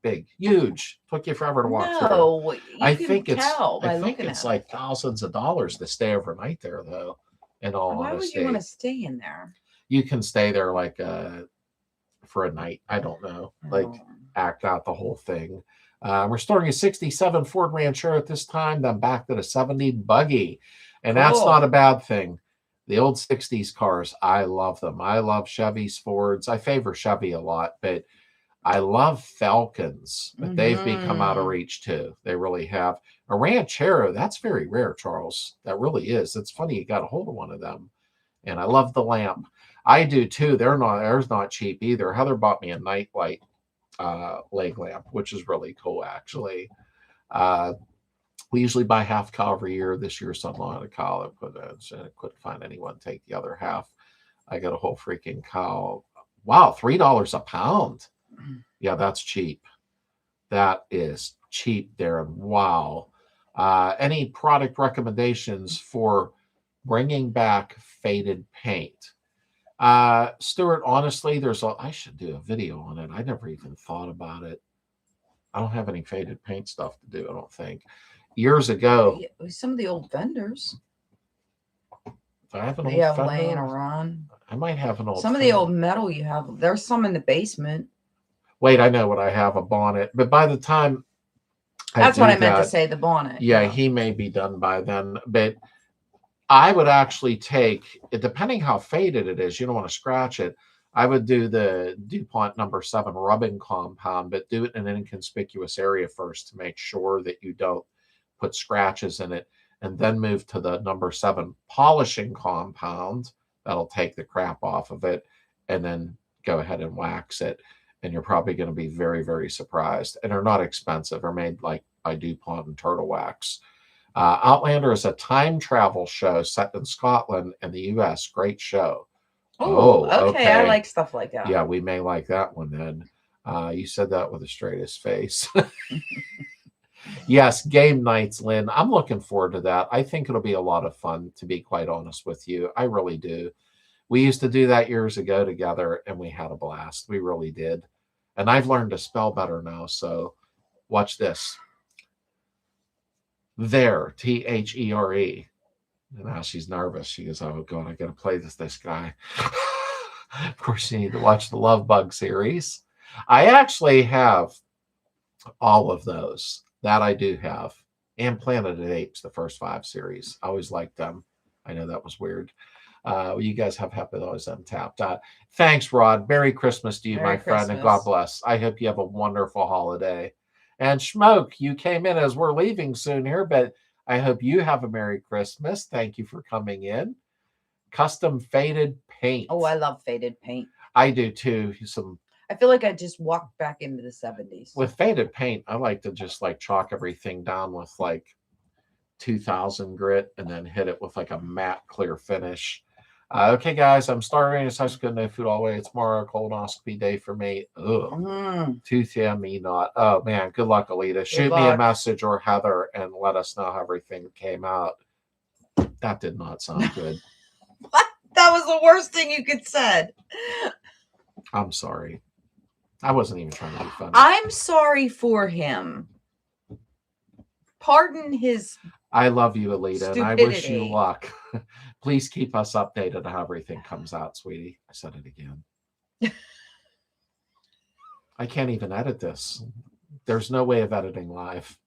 Big. Huge. Took you forever to walk through. No. I think it's like thousands of dollars to stay overnight there, though. In all Why honesty. would you want to stay in there? You can stay there like for a night. I don't know. Like act out the whole thing. We're starting a 67 Ford Ranchero at this time, then back to the 70 Buggy. And that's not a bad thing. The old 60s cars, I love them. I love Chevys, Fords. I favor Chevy a lot, but I love Falcons. But they've become out of reach too. They really have. A Ranchero, that's very rare, Charles. That really is. It's funny you got a hold of one of them. And I love the lamp. I do too. They're not cheap either. Heather bought me a nightlight leg lamp, which is really cool actually. We usually buy half cow every year. This year someone had a cow and I couldn't find anyone to take the other half. I got a whole freaking cow. Wow, $3 a pound. Yeah, that's cheap. That is cheap, Darren. Wow. Any product recommendations for bringing back faded paint? Stuart, honestly, I should do a video on it. I never even thought about it. I don't have any faded paint stuff to do, I don't think. Years ago. Some of the old vendors. Do I have an old fender? Laying around. I might have an old Some of the old metal you have. There's some in the basement. Wait, I know what I have, a bonnet. But by the time That's what I meant to say, the bonnet. Yeah, he may be done by then. But I would actually take, depending how faded it is, you don't want to scratch it. I would do the DuPont number 7 rubbing compound, but do it in an inconspicuous area first to make sure that you don't put scratches in it, and then move to the number 7 polishing compound. That'll take the crap off of it, and then go ahead and wax it. And you're probably going to be very, very surprised. And they're not expensive. They're made like by DuPont and Turtle Wax. Outlander is a time travel show set in Scotland and the U.S. Great show. Oh, okay. I like stuff like that. Yeah, we may like that one then. You said that with the straightest face. Yes, game nights, Lynn. I'm looking forward to that. I think it'll be a lot of fun, to be quite honest with you. I really do. We used to do that years ago together, and we had a blast. We really did. And I've learned to spell better now, so watch this. There, There. And now she's nervous. She goes, oh, God, I got to play this guy. Of course, you need to watch the Love Bug series. I actually have all of those. That I do have. And Planet of the Apes, the first 5 series. I always liked them. I know that was weird. You guys have Happy Always Untapped. Thanks, Rod. Merry Christmas to you, my friend, and God bless. I hope you have a wonderful holiday. And Schmoke, you came in as we're leaving soon here, but I hope you have a Merry Christmas. Thank you for coming in. Custom faded paint. Oh, I love faded paint. I do too. I feel like I just walked back into the 70s. With faded paint, I like to just like chalk everything down with like 2000 grit and then hit it with like a matte clear finish. Okay, guys, I'm starving. It's such good no food all the way. It's tomorrow, colonoscopy day for me. Ugh. Tooth, yeah, me not. Oh, man, good luck, Alita. Shoot me a message or Heather and let us know how everything came out. That did not sound good. That was the worst thing you could said. I'm sorry. I wasn't even trying to be funny. I'm sorry for him. Pardon his I love you, Alita, and I wish you luck. Please keep us updated on how everything comes out, sweetie. I said it again. I can't even edit this. There's no way of editing live.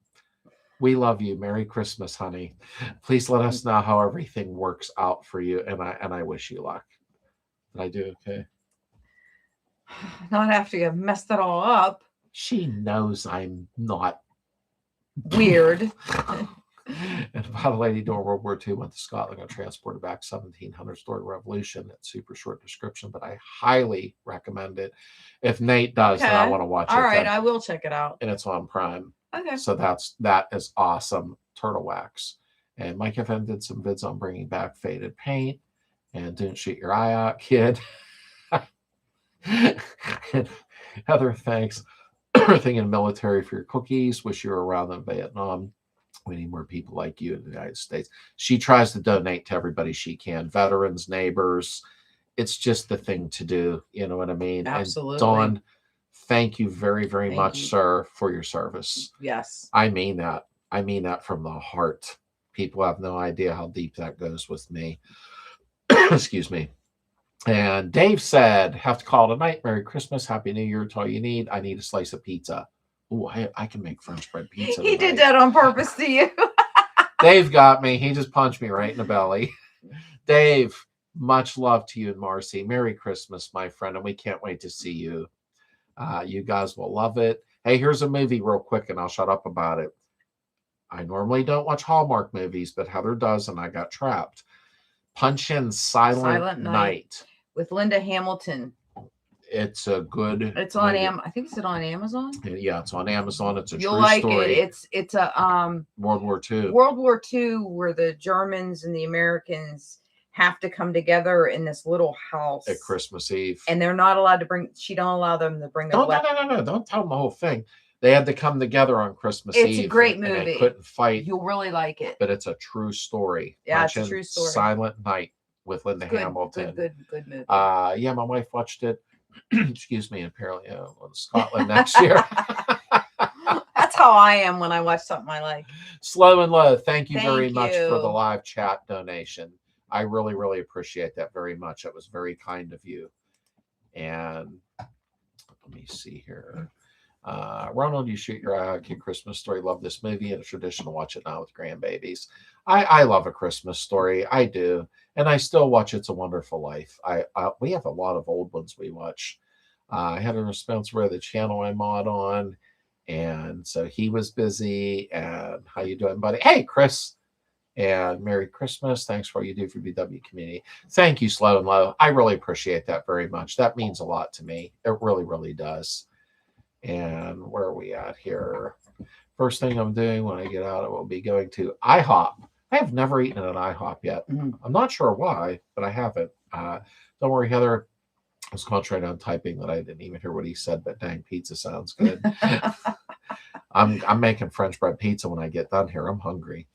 We love you. Merry Christmas, honey. Please let us know how everything works out for you, and I wish you luck. Did I do okay? Not after you messed it all up. She knows I'm not weird. And about a lady during World War II went to Scotland and transported back 1700 story revolution. It's super short description, but I highly recommend it. If Nate does, then I want to watch it. All right, I will check it out. And it's on Prime. Okay. So that is awesome. Turtle wax. And Mike F. did some vids on bringing back faded paint and Don't Shoot Your Eye Out, Kid. And Heather, thanks. Everything in military for your cookies. Wish you were around in Vietnam. We need more people like you in the United States. She tries to donate to everybody she can, veterans, neighbors. It's just the thing to do. You know what I mean? Absolutely. And Dawn, thank you very, very much, sir, for your service. Yes. I mean that. I mean that from the heart. People have no idea how deep that goes with me. Excuse me. And Dave said, have to call tonight. Merry Christmas. Happy New Year. It's all you need. I need a slice of pizza. Oh, I can make French bread pizza. He did that on purpose to you. Dave got me. He just punched me right in the belly. Dave, much love to you and Marcy. Merry Christmas, my friend. And we can't wait to see you. You guys will love it. Hey, here's a movie real quick and I'll shut up about it. I normally don't watch Hallmark movies, but Heather does and I got trapped. Punch in Silent Night. With Linda Hamilton. It's a good. It's on I think it's on Amazon. Yeah, it's on Amazon. It's a You'll true like story. It's a World War II. World War II, where the Germans and the Americans have to come together in this little house at Christmas Eve, and they're not allowed to bring. She don't allow them to bring their weapons. No! Don't tell them the whole thing. They had to come together on Christmas Eve. It's a great movie. And they couldn't fight. You'll really like it. But it's a true story. Yeah, it's a true story. Silent Night with Linda Hamilton. Good movie. Yeah, my wife watched it. Excuse me, apparently in Scotland next year. That's how I am when I watch something I like. Slow and Low, thank you very much for the live chat donation. I really, really appreciate that very much. That was very kind of you. And let me see here. Ronald, you shoot your eye out, Kid Christmas Story. Love this movie and a tradition to watch it now with grandbabies. I love A Christmas Story. I do. And I still watch It's a Wonderful Life. We have a lot of old ones we watch. I had a responsibility of the channel I'm on. And so he was busy. And how you doing, buddy? Hey, Chris. And Merry Christmas. Thanks for all you do for BW community. Thank you, Slow and Low. I really appreciate that very much. That means a lot to me. It really, really does. And where are we at here? First thing I'm doing when I get out, I will be going to IHOP. I have never eaten at an IHOP yet. I'm not sure why, but I haven't. Don't worry, Heather. I was concentrating on typing that I didn't even hear what he said, but dang, pizza sounds good. I'm making French bread pizza when I get done here. I'm hungry.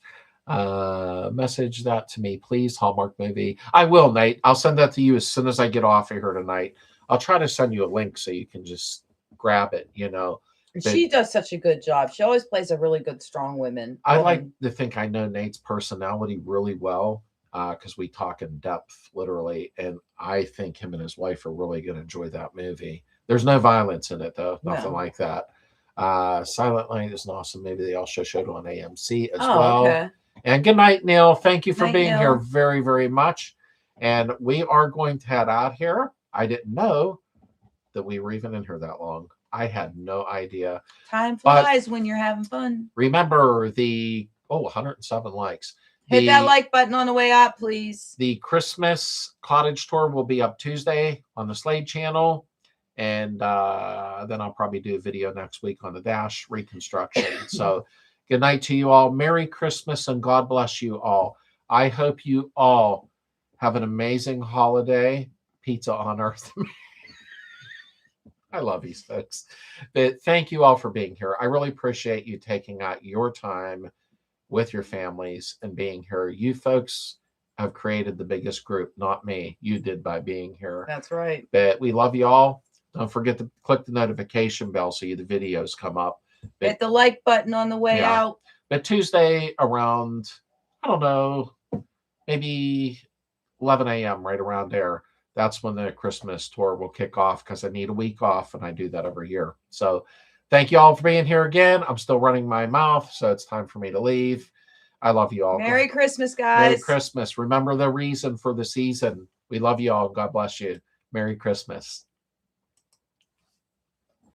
Message that to me, please. Hallmark movie. I will, Nate. I'll send that to you as soon as I get off of here tonight. I'll try to send you a link so you can just grab it, you know. She does such a good job. She always plays a really good, strong woman. I like to think I know Nate's personality really well because we talk in depth, literally. And I think him and his wife are really going to enjoy that movie. There's no violence in it, though. Nothing like that. Silent Night is an awesome movie. They also showed on AMC as well. Okay. And good night, Neil. Thank you for being here very, very much. And we are going to head out here. I didn't know that we were even in here that long. I had no idea. Time flies when you're having fun. Remember 107 likes. Hit that like button on the way out, please. The Christmas cottage tour will be up Tuesday on the Slade channel. And then I'll probably do a video next week on the Dash reconstruction. So good night to you all. Merry Christmas and God bless you all. I hope you all have an amazing holiday. Pizza on Earth. I love you folks. But thank you all for being here. I really appreciate you taking out your time with your families and being here. You folks have created the biggest group, not me. You did by being here. That's right. But we love you all. Don't forget to click the notification bell so the videos come up. Hit the like button on the way out. But Tuesday around, I don't know, maybe 11 a.m., right around there. That's when the Christmas tour will kick off because I need a week off, and I do that every year. So thank you all for being here again. I'm still running my mouth, so it's time for me to leave. I love you all. Merry Christmas, Merry guys. Christmas. Remember the reason for the season. We love you all. God bless you. Merry Christmas.